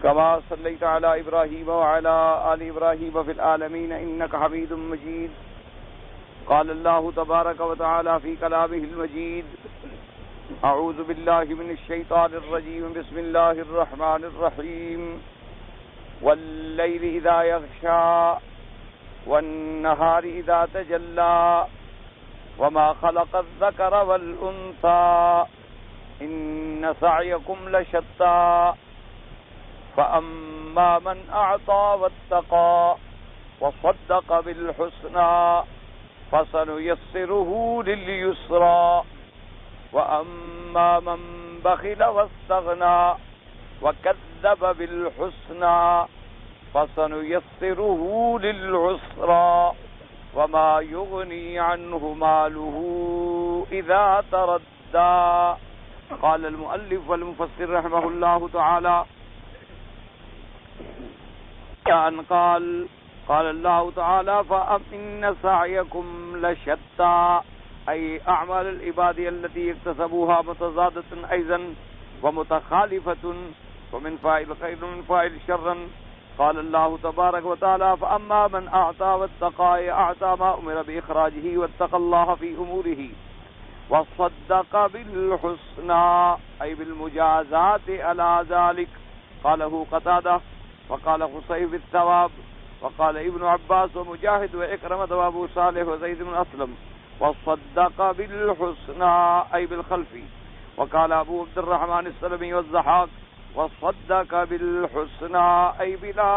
كما صليت على إبراهيم وعلى آل إبراهيم في العالمين إنك حميد مجيد. قال الله تبارك وتعالى في كلامه المجيد: أعوذ بالله من الشيطان الرجيم. بسم الله الرحمن الرحيم. والليل إذا يغشى والنهار إذا تجلى وما خلق الذكر والأنثى إن سعيكم لشتى فأما من أعطى واتقى وصدق بالحسنى فسنيسره لليسرى وأما من بخل واستغنى وكذب بالحسنى فسنيسره للعسرى وما يغني عنه ماله إذا تردى. قال المؤلف والمفسر رحمه الله تعالى أن قال الله تعالى: فإن سعيكم لشتى، أي أعمال العباد التي اكتسبوها متضادة أيضا ومتخالفة، ومن فاعل خير ومن فاعل شرا. قال الله تبارك وتعالى: فأما من أعطى واتقى، أعطى ما أمر بإخراجه واتقى الله في أموره وصدق بالحسنى، أي بالمجازات على ذلك. قاله قتادة وقال خصيب الثواب وقال ابن عباس ومجاهد وإكرمة وأبو صالح وزيد بن أسلم: وصدق بالحسنى أي بالخلف. وقال أبو عبد الرحمن السلمي والضحاك: وصدق بالحسنى أي بلا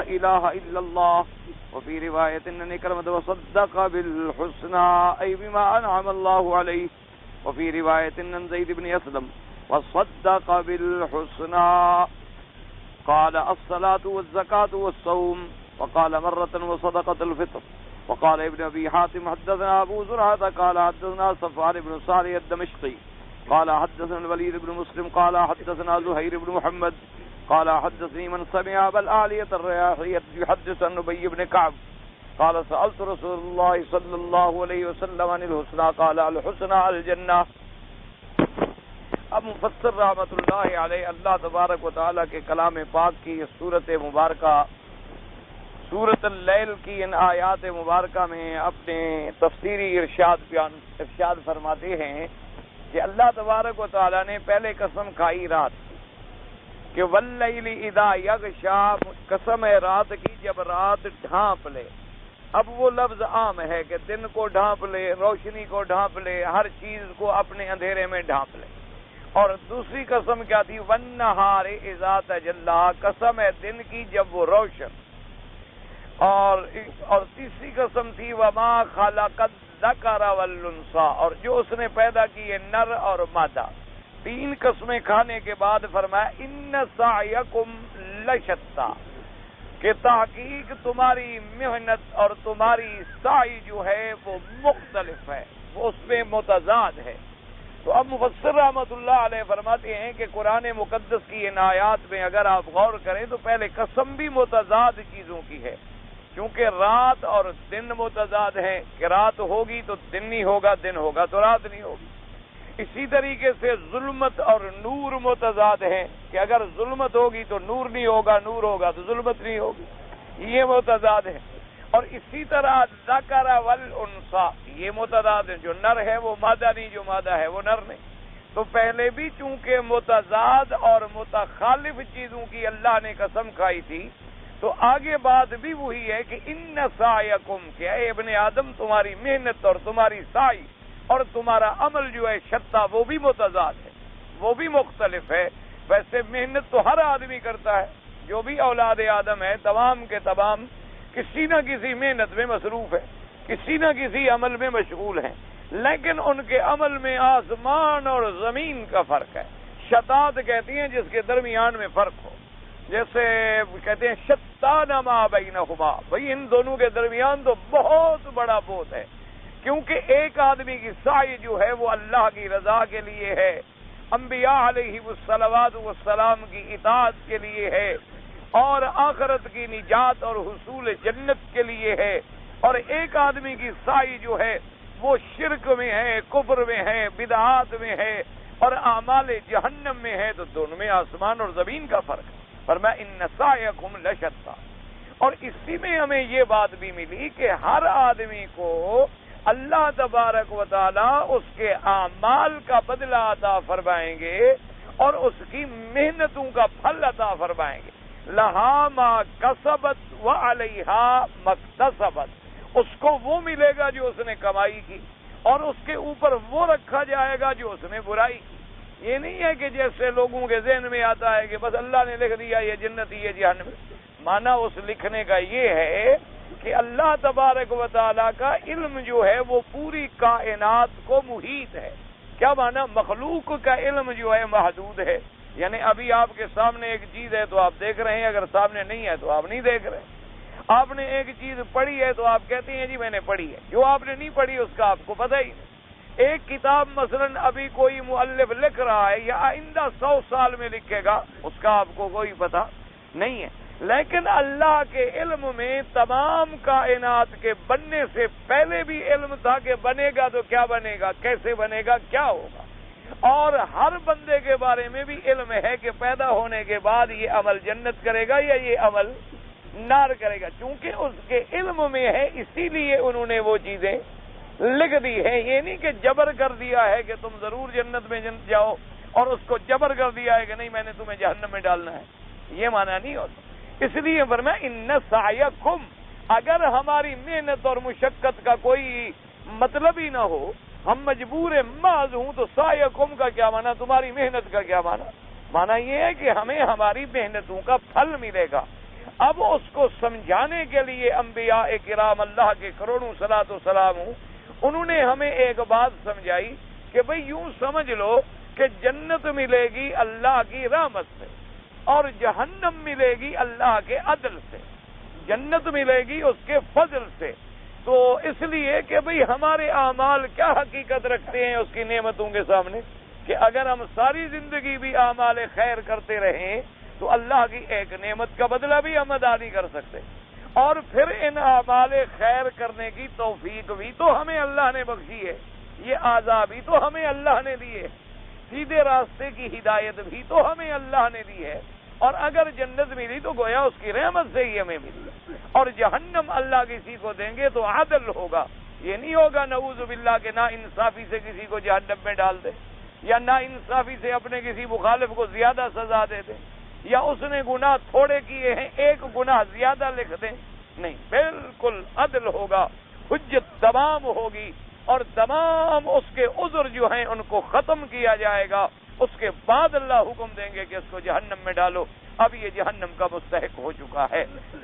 إله إلا الله. وفي رواية أن إكرمة: وصدق بالحسنى أي بما أنعم الله عليه. وفي رواية أن زيد بن أسلم: وصدق بالحسنى. قال: الصلاة والزكاة والصوم. وقال مرة: وصدقة الفطر. وقال ابن أبي حاتم: حدثنا أبو زرعة قال حدثنا صفوان بن صالح الدمشقي قال حدثنا الوليد بن مسلم قال حدثنا زهير بن محمد قال حدثني من سمع أبا العالية الرياحية يحدث عن أبي بن كعب قال: سألت رسول الله صلى الله عليه وسلم عن الحسنى قال: الحسنى الجنة. اب مفسر رحمۃ اللہ علیہ اللہ تبارک و تعالیٰ کے کلام پاک کی یہ صورت مبارکہ، سورۃ اللیل کی ان آیات مبارکہ میں اپنے تفسیری ارشاد فرماتے ہیں کہ اللہ تبارک و تعالیٰ نے پہلے قسم کھائی رات کہ واللیل اذا یغشا، قسم ہے رات کی جب رات ڈھانپ لے. اب وہ لفظ عام ہے کہ دن کو ڈھانپ لے، روشنی کو ڈھانپ لے، ہر چیز کو اپنے اندھیرے میں ڈھانپ لے. اور دوسری قسم کیا تھی؟ والنہار اذا تجلی، قسم ہے دن کی جب وہ روشن. اور تیسری قسم تھی وما خلق الذکر والانثی، اور جو اس نے پیدا کیے نر اور مادہ. تین قسمیں کھانے کے بعد فرمایا ان سعیکم لشتی، کہ تحقیق تمہاری محنت اور تمہاری سعی جو ہے وہ مختلف ہے، وہ اس میں متضاد ہے. تو اب مفسر رحمۃ اللہ علیہ فرماتے ہیں کہ قرآن مقدس کی ان آیات میں اگر آپ غور کریں تو پہلے قسم بھی متضاد چیزوں کی ہے، کیونکہ رات اور دن متضاد ہیں کہ رات ہوگی تو دن نہیں ہوگا، دن ہوگا تو رات نہیں ہوگی. اسی طریقے سے ظلمت اور نور متضاد ہیں کہ اگر ظلمت ہوگی تو نور نہیں ہوگا، نور ہوگا تو ظلمت نہیں ہوگی، یہ متضاد ہیں. اور اسی طرح ذکر والانثی، یہ متضاد ہیں، جو نر ہے وہ مادہ نہیں، جو مادہ ہے وہ نر نہیں. تو پہلے بھی چونکہ متضاد اور متخالف چیزوں کی اللہ نے قسم کھائی تھی، تو آگے بات بھی وہی ہے کہ ان سعیکم، کہ اے ابن آدم تمہاری محنت اور تمہاری سعی اور تمہارا عمل جو ہے شتا، وہ بھی متضاد ہے، وہ بھی مختلف ہے. ویسے محنت تو ہر آدمی کرتا ہے، جو بھی اولاد آدم ہے تمام کے تمام کسی نہ کسی محنت میں مصروف ہے، کسی نہ کسی عمل میں مشغول ہیں، لیکن ان کے عمل میں آسمان اور زمین کا فرق ہے. شتات کہتی ہیں جس کے درمیان میں فرق ہو، جیسے کہتے ہیں شتان ما بینہما، بھئی ان دونوں کے درمیان تو بہت بڑا بوت ہے، کیونکہ ایک آدمی کی سعی جو ہے وہ اللہ کی رضا کے لیے ہے، انبیاء علیہ الصلوات والسلام کی اطاعت کے لیے ہے، اور آخرت کی نجات اور حصول جنت کے لیے ہے. اور ایک آدمی کی سعی جو ہے وہ شرک میں ہے، کفر میں ہے، بدعات میں ہے اور اعمال جہنم میں ہے. تو دونوں میں آسمان اور زمین کا فرق ہے. فرمایا ان سعیکم لشتی، اور اسی میں ہمیں یہ بات بھی ملی کہ ہر آدمی کو اللہ تبارک و تعالی اس کے اعمال کا بدلہ عطا فرمائیں گے اور اس کی محنتوں کا پھل عطا فرمائیں گے. لہا ما کسبت وعلیہا مکتسبت، اس کو وہ ملے گا جو اس نے کمائی کی، اور اس کے اوپر وہ رکھا جائے گا جو اس نے برائی کی. یہ نہیں ہے کہ جیسے لوگوں کے ذہن میں آتا ہے کہ بس اللہ نے لکھ دیا یہ جنتی یہ جہنم. معنی اس لکھنے کا یہ ہے کہ اللہ تبارک و تعالیٰ کا علم جو ہے وہ پوری کائنات کو محیط ہے. کیا معنی؟ مخلوق کا علم جو ہے محدود ہے. یعنی ابھی آپ کے سامنے ایک چیز ہے تو آپ دیکھ رہے ہیں، اگر سامنے نہیں ہے تو آپ نہیں دیکھ رہے. آپ نے ایک چیز پڑھی ہے تو آپ کہتے ہیں جی میں نے پڑھی ہے، جو آپ نے نہیں پڑھی اس کا آپ کو پتہ ہی نہیں. ایک کتاب مثلا ابھی کوئی مؤلف لکھ رہا ہے یا آئندہ 100 سال میں لکھے گا، اس کا آپ کو کوئی پتہ نہیں ہے. لیکن اللہ کے علم میں تمام کائنات کے بننے سے پہلے بھی علم تھا کہ بنے گا تو کیا بنے گا، کیسے بنے گا، کیا ہوگا. اور ہر بندے کے بارے میں بھی علم ہے کہ پیدا ہونے کے بعد یہ عمل جنت کرے گا یا یہ عمل نار کرے گا. چونکہ اس کے علم میں ہے اسی لیے انہوں نے وہ چیزیں لکھ دی ہیں. یہ نہیں کہ جبر کر دیا ہے کہ تم ضرور جنت میں جاؤ اور اس کو جبر کر دیا ہے کہ نہیں میں نے تمہیں جہنم میں ڈالنا ہے. یہ معنی نہیں ہوتا. اس لیے فرمایا ان سعیکم، اگر ہماری محنت اور مشقت کا کوئی مطلب ہی نہ ہو، ہم مجبور محض ہوں، تو سعیکم کا کیا معنی، تمہاری محنت کا کیا معنی؟ معنی یہ ہے کہ ہمیں ہماری محنتوں کا پھل ملے گا. اب اس کو سمجھانے کے لیے انبیاء کرام اللہ کے کروڑوں صلاۃ و سلام ہوں، انہوں نے ہمیں ایک بات سمجھائی کہ بھئی یوں سمجھ لو کہ جنت ملے گی اللہ کی رحمت سے اور جہنم ملے گی اللہ کے عدل سے. جنت ملے گی اس کے فضل سے. تو اس لیے کہ بھئی ہمارے اعمال کیا حقیقت رکھتے ہیں اس کی نعمتوں کے سامنے، کہ اگر ہم ساری زندگی بھی اعمال خیر کرتے رہیں تو اللہ کی ایک نعمت کا بدلہ بھی ہم ادا نہیں کر سکتے. اور پھر ان اعمال خیر کرنے کی توفیق بھی تو ہمیں اللہ نے بخشی ہے، یہ اعضاء بھی تو ہمیں اللہ نے دیے، سیدھے راستے کی ہدایت بھی تو ہمیں اللہ نے دی ہے. اور اگر جنت ملی تو گویا اس کی رحمت سے ہی ہمیں ملی، اور جہنم اللہ کسی کو دیں گے تو عدل ہوگا. یہ نہیں ہوگا نعوذ باللہ کہ نا انصافی سے کسی کو جہنم میں ڈال دے، یا نا انصافی سے اپنے کسی مخالف کو زیادہ سزا دے دے، یا اس نے گناہ تھوڑے کیے ہیں ایک گناہ زیادہ لکھ دیں. نہیں، بالکل عدل ہوگا، حجت تمام ہوگی اور تمام اس کے عذر جو ہیں ان کو ختم کیا جائے گا. اس کے بعد اللہ حکم دیں گے کہ اس کو جہنم میں ڈالو، اب یہ جہنم کا مستحق ہو چکا ہے.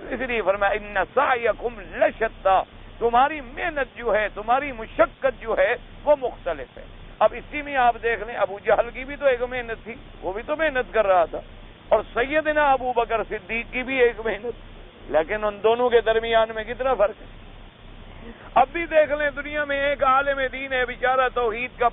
اس لیے فرمایا ان سعیکم لشتی، تمہاری محنت جو ہے، تمہاری مشقت جو ہے وہ مختلف ہے. اب اسی میں آپ دیکھ لیں ابو جہل کی بھی تو ایک محنت تھی، وہ بھی تو محنت کر رہا تھا، اور سیدنا ابو بکر صدیق کی بھی ایک محنت، لیکن ان دونوں کے درمیان میں کتنا فرق ہے. اب بھی دیکھ لیں دنیا میں ایک عالم دین ہے بیچارہ، توحید کا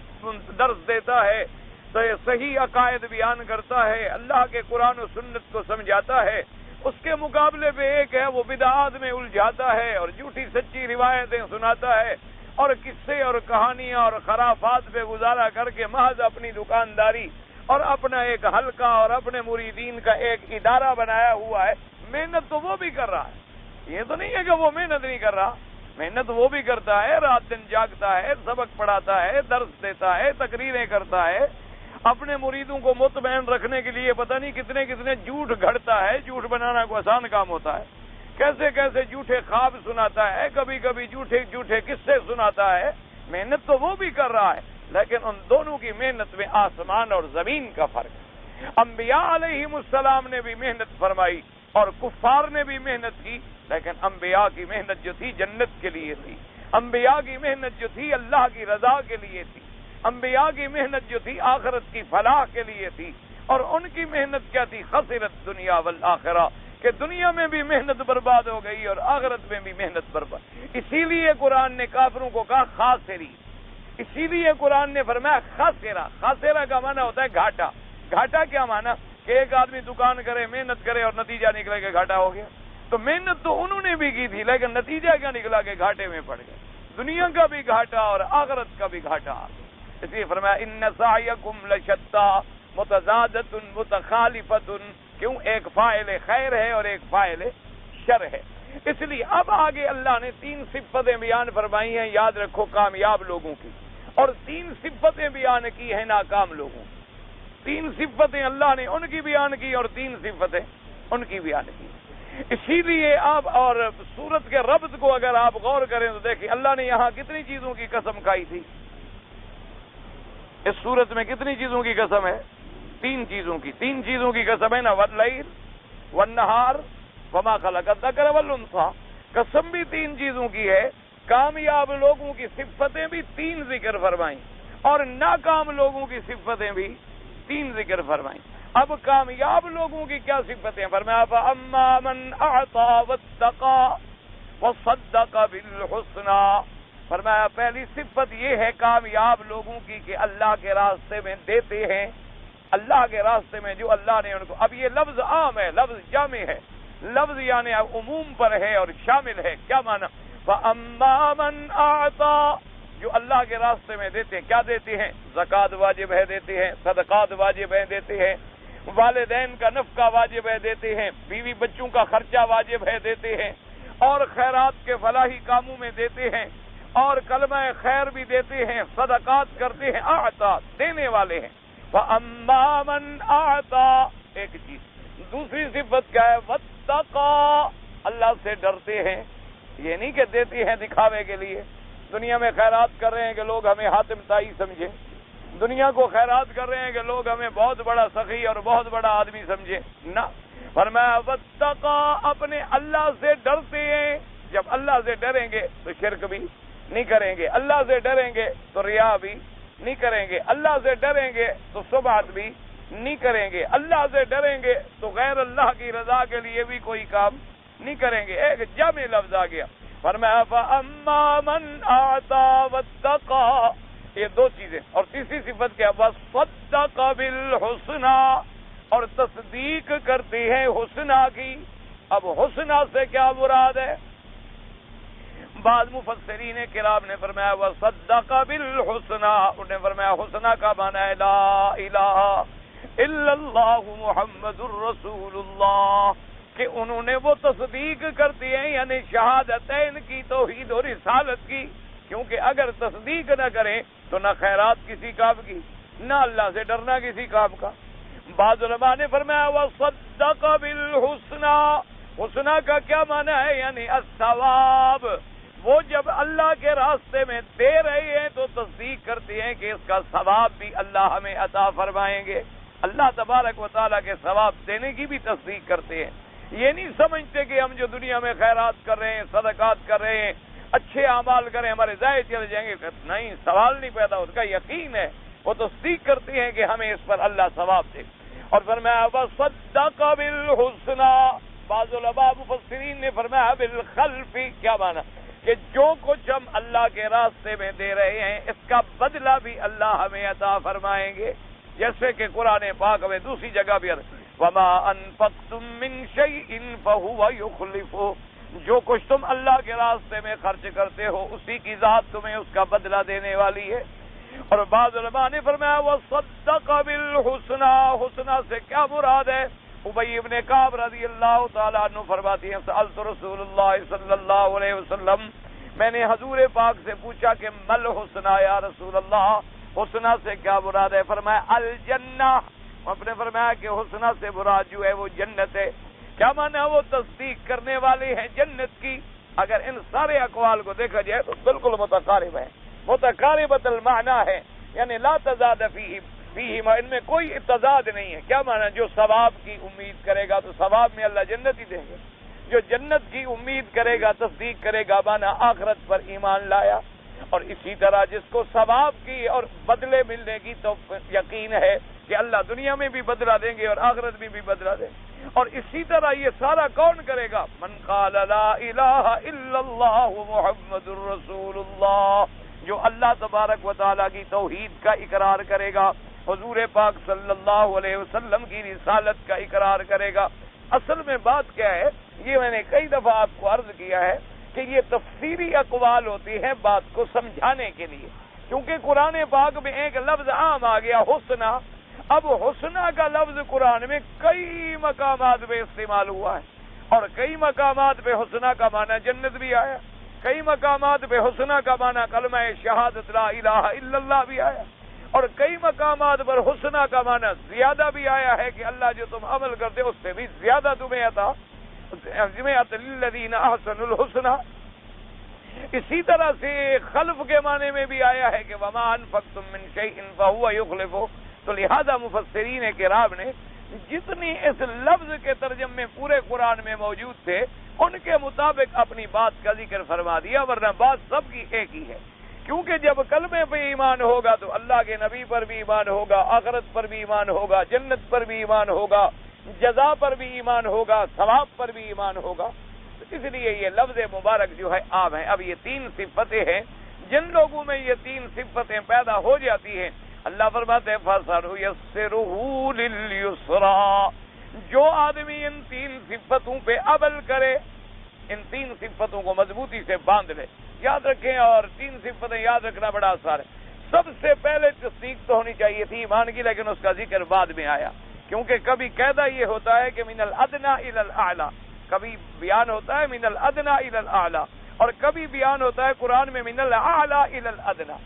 درس دیتا ہے، تو یہ صحیح عقائد بیان کرتا ہے، اللہ کے قرآن و سنت کو سمجھاتا ہے. اس کے مقابلے پہ ایک ہے وہ بدعات میں الجھاتا ہے اور جھوٹی سچی روایتیں سناتا ہے اور قصے اور کہانیاں اور خرافات پہ گزارا کر کے محض اپنی دکانداری اور اپنا ایک حلقہ اور اپنے مریدین کا ایک ادارہ بنایا ہوا ہے. محنت تو وہ بھی کر رہا ہے، یہ تو نہیں ہے کہ وہ محنت نہیں کر رہا، محنت وہ بھی کرتا ہے، رات دن جاگتا ہے، سبق پڑھاتا ہے، درس دیتا ہے، تقریریں کرتا ہے، اپنے مریدوں کو مطمئن رکھنے کے لیے پتہ نہیں کتنے کتنے جھوٹ گھڑتا ہے. جھوٹ بنانا کوئی آسان کام ہوتا ہے، کیسے کیسے جھوٹے خواب سناتا ہے، کبھی کبھی جھوٹے جھوٹے قصے سناتا ہے. محنت تو وہ بھی کر رہا ہے، لیکن ان دونوں کی محنت میں آسمان اور زمین کا فرق ہے. انبیاء علیہم السلام نے بھی محنت فرمائی اور کفار نے بھی محنت کی، لیکن انبیاء کی محنت جو تھی جنت کے لیے تھی، انبیاء کی محنت جو تھی اللہ کی رضا کے لیے تھی، انبیاء کی محنت جو تھی آخرت کی فلاح کے لیے تھی. اور ان کی محنت کیا تھی؟ خسرت دنیا والآخرہ، کہ دنیا میں بھی محنت برباد ہو گئی اور آخرت میں بھی محنت برباد. اسی لیے قرآن نے کافروں کو کہا خاسری، اسی لیے قرآن نے فرمایا خاسرہ. خاسرہ کا معنی ہوتا ہے گھاٹا. گھاٹا کیا معنی؟ کہ ایک آدمی دکان کرے، محنت کرے اور نتیجہ نکلے کہ گھاٹا ہو گیا. تو محنت تو انہوں نے بھی کی تھی، لیکن نتیجہ کیا نکلا کہ گھاٹے میں پڑ گئے. دنیا کا بھی گھاٹا اور آخرت کا بھی گھاٹا. اس لیے فرمایا ان سعیکم لشتی متضادۃ متخالفۃ کیوں؟ ایک فاعل خیر ہے اور ایک فاعل شر ہے. اس لیے اب آگے اللہ نے 3 صفتیں بیان فرمائی ہیں، یاد رکھو، کامیاب لوگوں کی، اور 3 صفتیں بیان کی ہیں ناکام لوگوں کی. 3 صفتیں اللہ نے ان کی بیان کی اور 3 صفتیں ان کی بیان کی. اسی لیے آپ اور سورت کے ربط کو اگر آپ غور کریں تو دیکھیں اللہ نے یہاں کتنی چیزوں کی قسم کھائی تھی. اس سورت میں کتنی چیزوں کی قسم ہے؟ 3 چیزوں کی. 3 چیزوں کی قسم ہے نا، واللیل والنہار وما خلق الذکر والانثى. قسم بھی 3 چیزوں کی ہے. کامیاب لوگوں کی صفتیں بھی 3 ذکر فرمائیں اور ناکام لوگوں کی صفتیں بھی 3 ذکر فرمائیں. اب کامیاب لوگوں کی کیا صفتیں؟ فرمایا فَأَمَّا مَنْ أَعْطَى وَاتَّقَى وَصَدَّقَ بِالْحُسْنَى. فرمایا پہلی صفت یہ ہے کامیاب لوگوں کی کہ اللہ کے راستے میں دیتے ہیں، اللہ کے راستے میں جو اللہ نے ان کو. اب یہ لفظ عام ہے، لفظ جامع ہے، لفظ یعنی عموم پر ہے اور شامل ہے. کیا معنی؟ فَأَمَّا مَنْ أَعْطَى، جو اللہ کے راستے میں دیتے ہیں. کیا دیتے ہیں؟ زکوٰۃ واجب ہے دیتے ہیں، صدقات واجب ہے دیتے ہیں، والدین کا نفقہ واجب ہے دیتے ہیں، بیوی بچوں کا خرچہ واجب ہے دیتے ہیں، اور خیرات کے فلاحی کاموں میں دیتے ہیں، اور کلمہ خیر بھی دیتے ہیں، صدقات کرتے ہیں. اعطا، دینے والے ہیں. فَأَمَّا مَنْ أَعْطَى، ایک چیز. دوسری صفت کیا ہے؟ وَاتَّقَى، اللہ سے ڈرتے ہیں. یہ نہیں کہ دیتے ہیں دکھاوے کے لیے، دنیا میں خیرات کر رہے ہیں کہ لوگ ہمیں حاتم طائی سمجھیں، دنیا کو خیرات کر رہے ہیں کہ لوگ ہمیں بہت بڑا سخی اور بہت بڑا آدمی سمجھیں. نہ، فرمایا واتقى، اپنے اللہ سے ڈرتے ہیں. جب اللہ سے ڈریں گے تو شرک بھی نہیں کریں گے، اللہ سے ڈریں گے تو ریا بھی نہیں کریں گے، اللہ سے ڈریں گے تو سمعت بھی نہیں کریں گے، اللہ سے ڈریں گے تو غیر اللہ کی رضا کے لیے بھی کوئی کام نہیں کریں گے. ایک جامع لفظ آ گیا. فرمایا فَأَمَّا مَنْ أَعْطَى وَاتَّقَى، یہ 2 چیزیں. اور تیسری صفت کیا؟ وَصَدَّقَ بِالْحُسْنَى، اور تصدیق کرتے ہیں حسنہ کی. اب حسنہ سے کیا مراد ہے؟ بعض مفسرین کرام نے فرمایا وَصَدَّقَ بِالْحُسْنَى، انہوں نے فرمایا حسنہ کا معنی ہے لا الہ الا اللہ محمد الرسول اللہ، کہ انہوں نے وہ تصدیق کرتی ہیں یعنی شہادتین کی، توحید اور رسالت کی. کیونکہ اگر تصدیق نہ کریں تو نہ خیرات کسی کام کی، نہ اللہ سے ڈرنا کسی کام کا. بعض علماء نے فرمایا وَصَدَّقَ بِالْحُسْنَى، حسنہ کا کیا معنی ہے؟ یعنی الثواب. وہ جب اللہ کے راستے میں دے رہے ہیں تو تصدیق کرتے ہیں کہ اس کا ثواب بھی اللہ ہمیں عطا فرمائیں گے. اللہ تبارک و تعالیٰ کے ثواب دینے کی بھی تصدیق کرتے ہیں. یہ نہیں سمجھتے کہ ہم جو دنیا میں خیرات کر رہے ہیں، صدقات کر رہے ہیں، اچھے اعمال کریں، ہمارے ضائع چلے جائیں گے. نہیں، سوال نہیں پیدا، اس کا یقین ہے. وہ تصدیق کرتے ہیں کہ ہمیں اس پر اللہ ثواب دے. اور فرمایا وَصَدَّقَ بِالْحُسْنَى. بعض علماء مفسرین نے فرمایا بالخلف. کیا معنی؟ کہ جو کچھ ہم اللہ کے راستے میں دے رہے ہیں اس کا بدلہ بھی اللہ ہمیں عطا فرمائیں گے. جیسے کہ قرآن پاک میں دوسری جگہ بھی وَمَا أَنفَقْتُم مِّن شَيْءٍ فَهُوَ يُخْلِفُهُ، جو کچھ تم اللہ کے راستے میں خرچ کرتے ہو اسی کی ذات تمہیں اس کا بدلہ دینے والی ہے. اور بعض علماء نے فرمایا وَصَدَّقَ بِالْحُسْنَى، حسنہ سے کیا مراد ہے؟ ابی ابن کعب رضی اللہ تعالیٰ عنہ فرماتے ہیں سألت رسول اللہ صلی اللہ علیہ وسلم، میں نے حضور پاک سے پوچھا کہ مل حسنہ یا رسول اللہ، حسنہ سے کیا مراد ہے؟ فرمایا الجنہ. آپ نے فرمایا کہ حسنہ سے مراد جو ہے وہ جنت ہے. کیا معنی ہے؟ وہ تصدیق کرنے والے ہیں جنت کی. اگر ان سارے اقوال کو دیکھا جائے تو بالکل متقارب ہے، متقاربۃ المعنی ہے، یعنی لا تضاد فیہما، ان میں کوئی تضاد نہیں ہے. کیا معنی؟ جو ثواب کی امید کرے گا تو ثواب میں اللہ جنت ہی دیں گے، جو جنت کی امید کرے گا تصدیق کرے گا معنی آخرت پر ایمان لایا. اور اسی طرح جس کو ثواب کی اور بدلے ملنے کی تو یقین ہے کہ اللہ دنیا میں بھی بدلہ دیں گے اور آخرت میں بھی بدلہ دیں گے. اور اسی طرح یہ سارا کون کرے گا؟ من قال لا الہ الا اللہ محمد الرسول اللہ، جو اللہ تبارک و تعالیٰ کی توحید کا اقرار کرے گا، حضور پاک صلی اللہ علیہ وسلم کی رسالت کا اقرار کرے گا. اصل میں بات کیا ہے؟ یہ میں نے کئی دفعہ آپ کو عرض کیا ہے کہ یہ تفسیری اقوال ہوتی ہیں بات کو سمجھانے کے لیے، کیونکہ قرآن پاک میں ایک لفظ عام آ گیا حسنہ. اب حسنہ کا لفظ قرآن میں کئی مقامات پہ استعمال ہوا ہے، اور کئی مقامات پہ حسنہ کا معنی جنت بھی آیا، کئی مقامات پہ حسنہ کا معنی کلمہ شہادت لا الہ الا اللہ بھی آیا، اور کئی مقامات پر حسنہ کا معنی زیادہ بھی آیا ہے کہ اللہ جو تم عمل کرتے اس سے بھی زیادہ تمہیں عطا للذین احسنوا الحسنى۔ اسی طرح سے خلف کے معنی میں بھی آیا ہے کہ وما انفقتم من شیء فهو یخلفہ۔ تو لہذا مفسرین کرام نے جتنی اس لفظ کے ترجمے پورے قرآن میں موجود تھے ان کے مطابق اپنی بات کا ذکر فرما دیا، ورنہ بات سب کی ایک ہی ہے، کیونکہ جب کلمے پہ ایمان ہوگا تو اللہ کے نبی پر بھی ایمان ہوگا، آخرت پر بھی ایمان ہوگا، جنت پر بھی ایمان ہوگا، جزا پر بھی ایمان ہوگا، ثواب پر بھی ایمان ہوگا۔ اس لیے یہ لفظ مبارک جو ہے عام ہے۔ اب یہ تین صفتیں ہیں، جن لوگوں میں یہ تین صفتیں پیدا ہو جاتی ہیں اللہ فرماتے ہیں فَسَنُيَسِّرُهُ لِلْيُسْرَىٰ۔ جو آدمی ان تین صفتوں پہ عمل کرے، ان تین صفتوں کو مضبوطی سے باندھ لے، یاد رکھیں، اور تین صفتیں یاد رکھنا بڑا آسان ہے۔ سب سے پہلے تصدیق تو ہونی چاہیے تھی ایمان کی، لیکن اس کا ذکر بعد میں آیا، کیونکہ کبھی قاعدہ یہ ہوتا ہے کہ من الادنی الی الاعلی، کبھی بیان ہوتا ہے من الادنی الی الاعلی، اور کبھی بیان ہوتا ہے قرآن میں من الاعلی الی الادنی،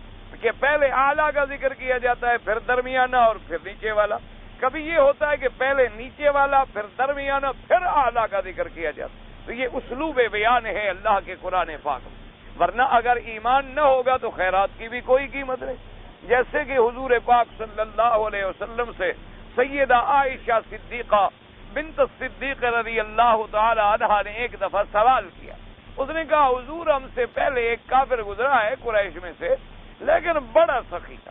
کہ پہلے اعلیٰ کا ذکر کیا جاتا ہے، پھر درمیانہ، اور پھر نیچے والا۔ کبھی یہ ہوتا ہے کہ پہلے نیچے والا، پھر درمیانہ، پھر اعلیٰ کا ذکر کیا جاتا ہے۔ تو یہ اسلوب بیان ہے اللہ کے قرآن پاک میں، ورنہ اگر ایمان نہ ہوگا تو خیرات کی بھی کوئی قیمت نہیں۔ جیسے کہ حضور پاک صلی اللہ علیہ وسلم سے سیدہ عائشہ صدیقہ بنت الصدیق رضی اللہ تعالی عنہا نے ایک دفعہ سوال کیا۔ اس نے کہا حضور ہم سے پہلے ایک کافر گزرا ہے قریش میں سے، لیکن بڑا سخی تھا،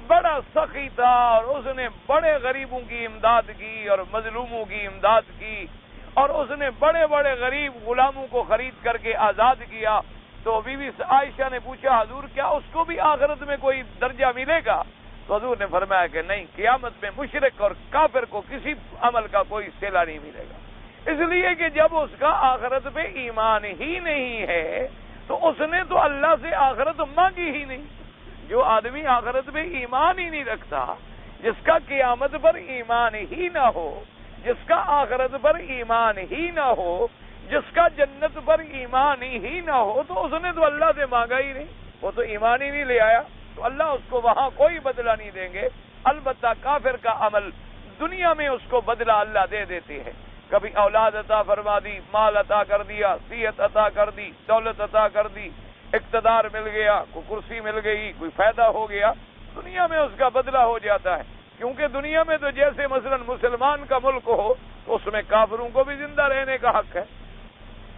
بڑا سخی تھا، اور اس نے بڑے غریبوں کی امداد کی اور مظلوموں کی امداد کی، اور اس نے بڑے بڑے غریب غلاموں کو خرید کر کے آزاد کیا۔ تو بی بی عائشہ نے پوچھا حضور کیا اس کو بھی آخرت میں کوئی درجہ ملے گا؟ تو حضور نے فرمایا کہ نہیں، قیامت میں مشرک اور کافر کو کسی عمل کا کوئی صلہ نہیں ملے گا، اس لیے کہ جب اس کا آخرت پہ ایمان ہی نہیں ہے تو اس نے تو اللہ سے آخرت مانگی ہی نہیں۔ جو آدمی آخرت پہ ایمان ہی نہیں رکھتا، جس کا قیامت پر ایمان ہی نہ ہو، جس کا آخرت پر ایمان ہی نہ ہو، جس کا جنت پر ایمان ہی نہ ہو، تو اس نے تو اللہ سے مانگا ہی نہیں، وہ تو ایمان ہی نہیں لے آیا، تو اللہ اس کو وہاں کوئی بدلہ نہیں دیں گے۔ البتہ کافر کا عمل دنیا میں اس کو بدلہ اللہ دے دیتے ہیں، کبھی اولاد عطا فرما دی، مال عطا کر دیا، صحت عطا کر دی، دولت عطا کر دی، اقتدار مل گیا، کوئی کرسی مل گئی، کوئی فائدہ ہو گیا، دنیا میں اس کا بدلہ ہو جاتا ہے۔ کیونکہ دنیا میں تو جیسے مثلا مسلمان کا ملک ہو تو اس میں کافروں کو بھی زندہ رہنے کا حق ہے،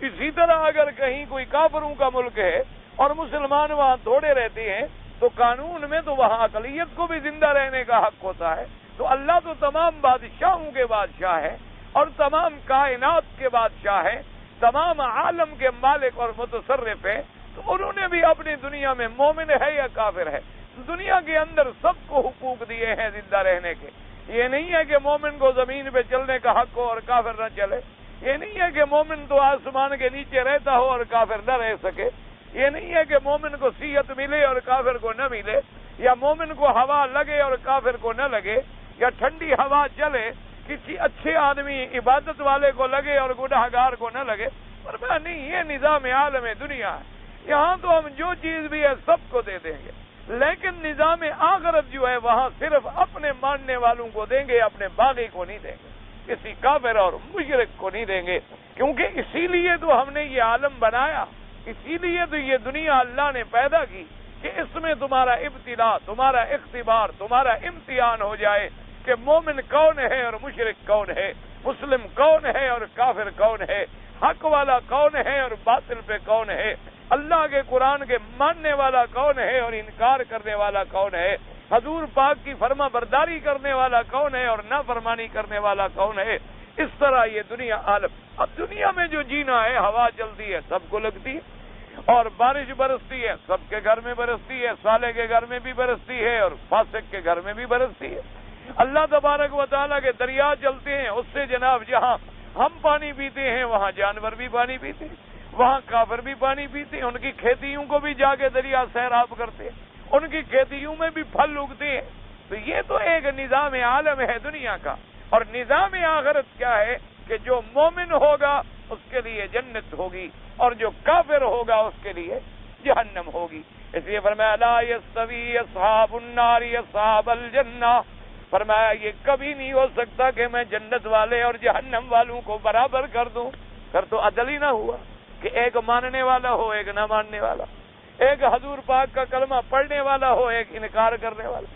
اسی طرح اگر کہیں کوئی کافروں کا ملک ہے اور مسلمان وہاں تھوڑے رہتے ہیں تو قانون میں تو وہاں اقلیت کو بھی زندہ رہنے کا حق ہوتا ہے۔ تو اللہ تو تمام بادشاہوں کے بادشاہ ہے اور تمام کائنات کے بادشاہ ہیں، تمام عالم کے مالک اور متصرف ہیں، تو انہوں نے بھی اپنی دنیا میں مومن ہے یا کافر ہے، دنیا کے اندر سب کو حقوق دیے ہیں زندہ رہنے کے۔ یہ نہیں ہے کہ مومن کو زمین پہ چلنے کا حق ہو اور کافر نہ چلے، یہ نہیں ہے کہ مومن تو آسمان کے نیچے رہتا ہو اور کافر نہ رہ سکے، یہ نہیں ہے کہ مومن کو صحت ملے اور کافر کو نہ ملے، یا مومن کو ہوا لگے اور کافر کو نہ لگے، یا ٹھنڈی ہوا چلے کسی اچھے آدمی عبادت والے کو لگے اور گناہ گار کو نہ لگے۔ پر میں نہیں، یہ نظام عالم دنیا ہے، یہاں تو ہم جو چیز بھی ہے سب کو دے دیں گے، لیکن نظام آخرت جو ہے وہاں صرف اپنے ماننے والوں کو دیں گے، اپنے باغی کو نہیں دیں گے، کسی کافر اور مشرک کو نہیں دیں گے، کیونکہ اسی لیے تو ہم نے یہ عالم بنایا، اسی لیے تو یہ دنیا اللہ نے پیدا کی کہ اس میں تمہارا ابتلا، تمہارا اختبار، تمہارا امتحان ہو جائے کہ مومن کون ہے اور مشرک کون ہے، مسلم کون ہے اور کافر کون ہے، حق والا کون ہے اور باطل پہ کون ہے، اللہ کے قرآن کے ماننے والا کون ہے اور انکار کرنے والا کون ہے، حضور پاک کی فرما برداری کرنے والا کون ہے اور نافرمانی کرنے والا کون ہے۔ اس طرح یہ دنیا عالم، اب دنیا میں جو جینا ہے، ہوا چلتی ہے سب کو لگتی ہے، اور بارش برستی ہے سب کے گھر میں برستی ہے، صالح کے گھر میں بھی برستی ہے اور فاسق کے گھر میں بھی برستی ہے۔ اللہ تبارک و تعالیٰ کے دریا چلتے ہیں، اس سے جناب جہاں ہم پانی پیتے ہیں وہاں جانور بھی پانی پیتے ہیں، وہاں کافر بھی پانی پیتے ہیں، ان کی کھیتیوں کو بھی جا کے دریا سیراب کرتے ہیں، ان کی کھیتیوں میں بھی پھل اگتے ہیں، تو یہ تو ایک نظام عالم ہے دنیا کا. اور نظام آخرت کیا ہے کہ جو مومن ہوگا اس کے لیے جنت ہوگی اور جو کافر ہوگا اس کے لیے جہنم ہوگی. اس لیے فرمایا لا یستوی اصحاب النار اصحاب الجنہ. فرمایا یہ کبھی نہیں ہو سکتا کہ میں جنت والے اور جہنم والوں کو برابر کر دوں. پھر تو عدل ہی نہ ہوا کہ ایک ماننے والا ہو ایک نہ ماننے والا، ایک حضور پاک کا کلمہ پڑھنے والا ہو ایک انکار کرنے والا،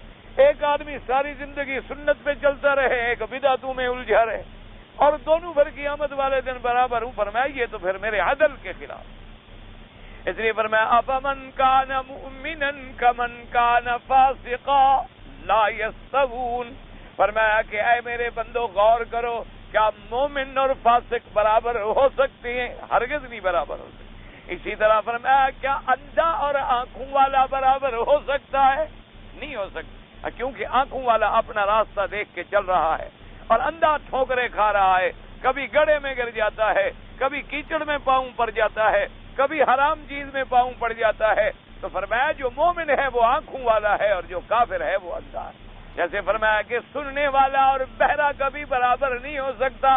ایک آدمی ساری زندگی سنت پہ چلتا رہے ایک بدعتوں میں الجھا رہے، اور دونوں بھر قیامت والے دن برابر ہوں. فرمایا یہ تو پھر میرے عدل کے خلاف. اس لیے فرمایا افمن کان مؤمنا کمن کان فاسقا لا یستوون. فرمایا کہ اے میرے بندو غور کرو، کیا مومن اور فاسق برابر ہو سکتے ہیں؟ ہرگز نہیں برابر ہو سکتے. اسی طرح فرمایا کیا اندھا اور آنکھوں والا برابر ہو سکتا ہے؟ نہیں ہو سکتا، کیونکہ آنکھوں والا اپنا راستہ دیکھ کے چل رہا ہے اور اندھا ٹھوکریں کھا رہا ہے، کبھی گڑھے میں گر جاتا ہے، کبھی کیچڑ میں پاؤں پڑ جاتا ہے، کبھی حرام چیز میں پاؤں پڑ جاتا ہے. تو فرمایا جو مومن ہے وہ آنکھوں والا ہے اور جو کافر ہے وہ اندھا ہے. جیسے فرمایا کہ سننے والا اور بہرا کبھی برابر نہیں ہو سکتا،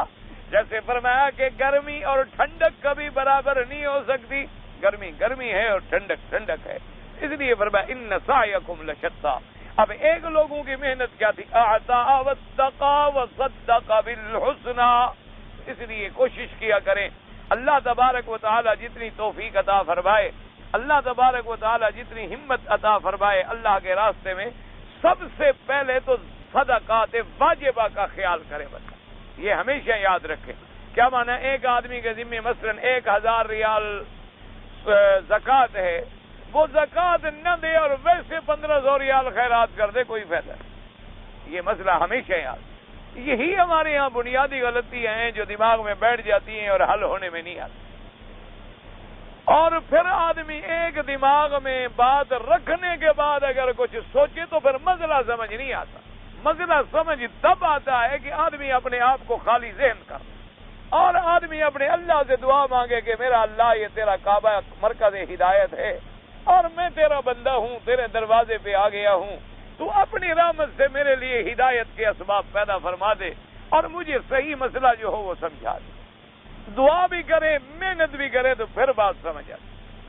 جیسے فرمایا کہ گرمی اور ٹھنڈک کبھی برابر نہیں ہو سکتی. گرمی گرمی ہے اور ٹھنڈک ٹھنڈک ہے. اس لیے فرمایا ان سعیکم لشتی. اب ایک لوگوں کی محنت کیا تھی؟ اعطا واتقا وصدق بالحسنى. اس لیے کوشش کیا کریں اللہ تبارک و تعالی جتنی توفیق عطا فرمائے، اللہ تبارک و تعالی جتنی ہمت عطا فرمائے اللہ کے راستے میں، سب سے پہلے تو صدقات واجبہ کا خیال کرے بندہ. یہ ہمیشہ یاد رکھیں. کیا مانا؟ ایک آدمی کے ذمہ مثلا 1000 ریال زکوٰۃ ہے، وہ زکوٰۃ نہ دے اور ویسے 1500 ریال خیرات کر دے، کوئی فائدہ نہیں. یہ مسئلہ ہمیشہ یاد. یہی ہمارے یہاں بنیادی غلطیاں ہیں جو دماغ میں بیٹھ جاتی ہیں اور حل ہونے میں نہیں آتی. اور پھر آدمی ایک دماغ میں بات رکھنے کے بعد اگر کچھ سوچے تو پھر مسئلہ سمجھ نہیں آتا. مسئلہ سمجھ تب آتا ہے کہ آدمی اپنے آپ کو خالی ذہن کر اور آدمی اپنے اللہ سے دعا مانگے کہ میرا اللہ یہ تیرا کعبہ مرکز ہدایت ہے اور میں تیرا بندہ ہوں، تیرے دروازے پہ آ گیا ہوں، تو اپنی رحمت سے میرے لیے ہدایت کے اسباب پیدا فرما دے اور مجھے صحیح مسئلہ جو ہو وہ سمجھا دے. دعا بھی کرے محنت بھی کرے تو پھر بات سمجھ آتی.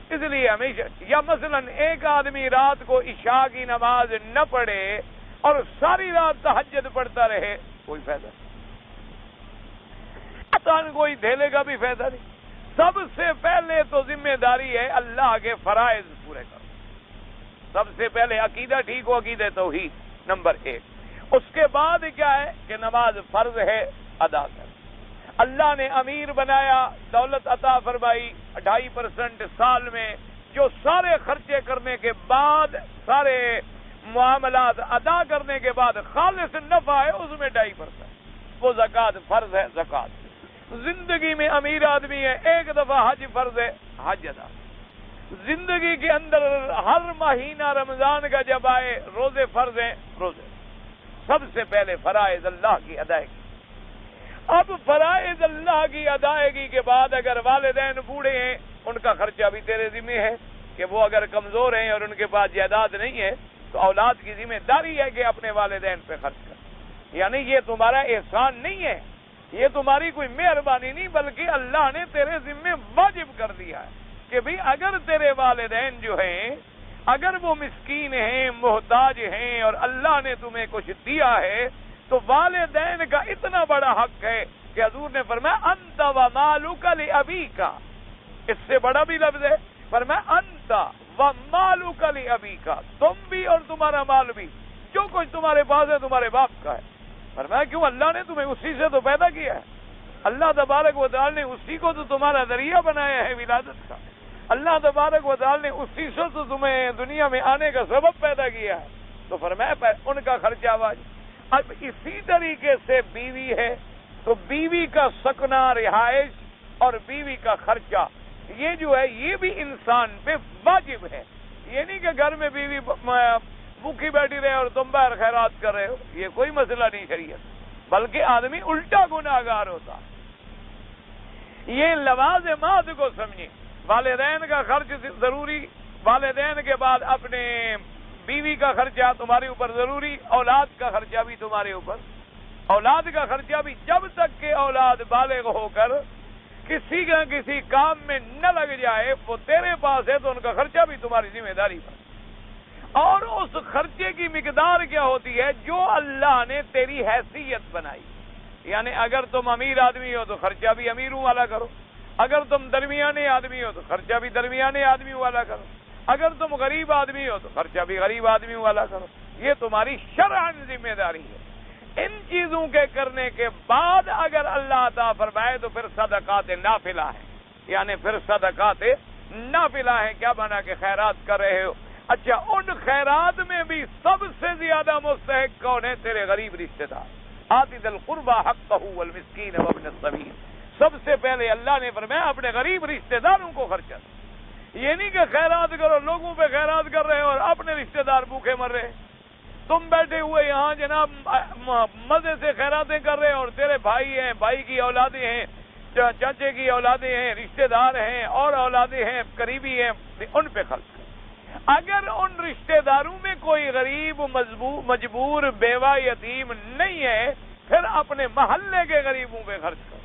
اس لیے ہمیشہ یا مثلا ایک آدمی رات کو عشاء کی نماز نہ پڑھے اور ساری رات تہجد پڑھتا رہے، کوئی فائدہ نہیں. کوئی دھیلے کا بھی فائدہ نہیں. سب سے پہلے تو ذمہ داری ہے اللہ کے فرائض پورے کرو. سب سے پہلے عقیدہ ٹھیک ہو، عقیدہ توحید نمبر 1. اس کے بعد کیا ہے کہ نماز فرض ہے، ادا کر. اللہ نے امیر بنایا، دولت عطا فرمائی 2.5% سال میں، جو سارے خرچے کرنے کے بعد سارے معاملات ادا کرنے کے بعد خالص نفع ہے اس میں 2.5%، وہ زکوٰۃ فرض ہے. زکوٰۃ زندگی میں امیر آدمی ہے، ایک دفعہ حج فرض ہے، حج ادا. زندگی کے اندر ہر مہینہ رمضان کا جب آئے روزے فرض ہیں، روزے. سب سے پہلے فرائض اللہ کی ادائیگی. اب فرائض اللہ کی ادائیگی کے بعد اگر والدین بوڑھے ہیں ان کا خرچہ بھی تیرے ذمہ ہے کہ وہ اگر کمزور ہیں اور ان کے پاس جائیداد نہیں ہے تو اولاد کی ذمہ داری ہے کہ اپنے والدین پہ خرچ کر. یعنی یہ تمہارا احسان نہیں ہے، یہ تمہاری کوئی مہربانی نہیں، بلکہ اللہ نے تیرے ذمہ واجب کر دیا ہے کہ بھئی اگر تیرے والدین جو ہیں اگر وہ مسکین ہیں، محتاج ہیں اور اللہ نے تمہیں کچھ دیا ہے تو والدین کا اتنا بڑا حق ہے کہ حضور نے فرمایا انت ومالک لابیک. اس سے بڑا بھی لفظ ہے، فرمایا انت ومالک لابیک، تم بھی اور تمہارا مال بھی، جو کچھ تمہارے پاس ہے تمہارے باپ کا ہے. فرمایا کیوں؟ اللہ نے تمہیں اسی سے تو پیدا کیا ہے. اللہ تبارک و تعالی نے اسی کو تو تمہارا ذریعہ بنایا ہے ولادت کا. اللہ تبارک و تعالی نے اسی سے تو تمہیں دنیا میں آنے کا سبب پیدا کیا ہے. تو فرمایا ان کا خرچہ واجب. اب اسی طریقے سے بیوی ہے تو بیوی کا سکنا، رہائش اور بیوی کا خرچہ یہ جو ہے یہ بھی انسان پہ واجب ہے. یہ نہیں کہ گھر میں بیوی بھوکی بیٹھی رہے اور تم باہر خیرات کر رہے ہو، یہ کوئی مسئلہ نہیں شریعت، بلکہ آدمی الٹا گناہگار ہوتا. یہ لوازمات کو سمجھیں. والدین کا خرچ ضروری، والدین کے بعد اپنے بیوی کا خرچہ تمہارے اوپر ضروری، اولاد کا خرچہ بھی تمہارے اوپر، اولاد کا خرچہ بھی جب تک کہ اولاد بالغ ہو کر کسی نہ کسی کام میں نہ لگ جائے، وہ تیرے پاس ہے تو ان کا خرچہ بھی تمہاری ذمہ داری پر۔ اور اس خرچے کی مقدار کیا ہوتی ہے؟ جو اللہ نے تیری حیثیت بنائی۔ یعنی اگر تم امیر آدمی ہو تو خرچہ بھی امیروں والا کرو، اگر تم درمیانے آدمی ہو تو خرچہ بھی درمیانے آدمی والا کرو، اگر تم غریب آدمی ہو تو خرچہ بھی غریب آدمی والا کرو۔ یہ تمہاری شرعاً ذمہ داری ہے۔ ان چیزوں کے کرنے کے بعد اگر اللہ عطا فرمائے تو پھر صدقات نافلہ ہے، یعنی پھر صدقات نافلہ ہے۔ کیا بنا کہ خیرات کر رہے ہو؟ اچھا، ان خیرات میں بھی سب سے زیادہ مستحق کون ہے؟ تیرے غریب رشتہ دار۔ آتی ذی القربى حقہ والمسکین وابن السبیل۔ سب سے پہلے اللہ نے فرمایا اپنے غریب رشتہ داروں کو خرچہ دو۔ یہ نہیں کہ خیرات کرو، لوگوں پہ خیرات کر رہے ہو اور اپنے رشتہ دار بھوکے مر رہے۔ تم بیٹھے ہوئے یہاں جناب مزے سے خیراتیں کر رہے اور تیرے بھائی ہیں، بھائی کی اولادیں ہیں، چاچے کی اولادیں ہیں، رشتہ دار ہیں اور اولادیں ہیں، قریبی ہیں، ان پہ خرچ کرو۔ اگر ان رشتہ داروں میں کوئی غریب، مجبور، بیوہ، یتیم نہیں ہے، پھر اپنے محلے کے غریبوں پہ خرچ کرو۔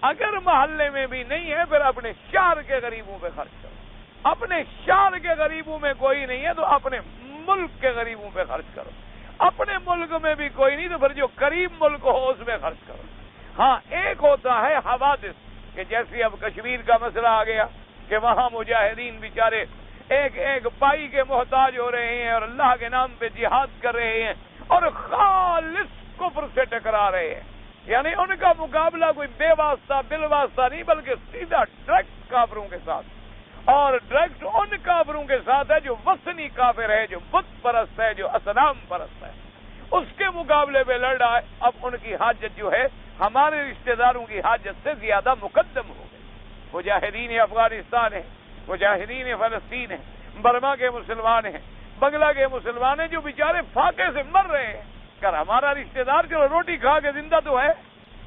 اگر محلے میں بھی نہیں ہے، پھر اپنے شہر کے غریبوں پہ خرچ کرو۔ اپنے شہر کے غریبوں میں کوئی نہیں ہے تو اپنے ملک کے غریبوں پہ خرچ کرو۔ اپنے ملک میں بھی کوئی نہیں تو پھر جو قریب ملک ہو اس میں خرچ کرو۔ ہاں، ایک ہوتا ہے حوادث، کہ جیسے اب کشمیر کا مسئلہ آ گیا کہ وہاں مجاہدین بیچارے ایک ایک پائی کے محتاج ہو رہے ہیں اور اللہ کے نام پہ جہاد کر رہے ہیں اور خالص کفر سے ٹکرا رہے ہیں۔ یعنی ان کا مقابلہ کوئی بے واسطہ بل واسطہ نہیں، بلکہ سیدھا ڈائریکٹ کافروں کے ساتھ، اور ڈائریکٹ ان کافروں کے ساتھ ہے جو وثنی کافر ہے، جو بت پرست ہے، جو اصنام پرست ہے۔ اس کے مقابلے پہ لڑ رہا ہے۔ اب ان کی حاجت جو ہے ہمارے رشتہ داروں کی حاجت سے زیادہ مقدم ہو گئی۔ مجاہدین افغانستان ہیں، مجاہدین فلسطین ہیں، برما کے مسلمان ہیں، بنگلہ کے مسلمان ہیں جو بیچارے فاقے سے مر رہے ہیں۔ کر ہمارا رشتہ دار چلو روٹی کھا کے زندہ تو ہے،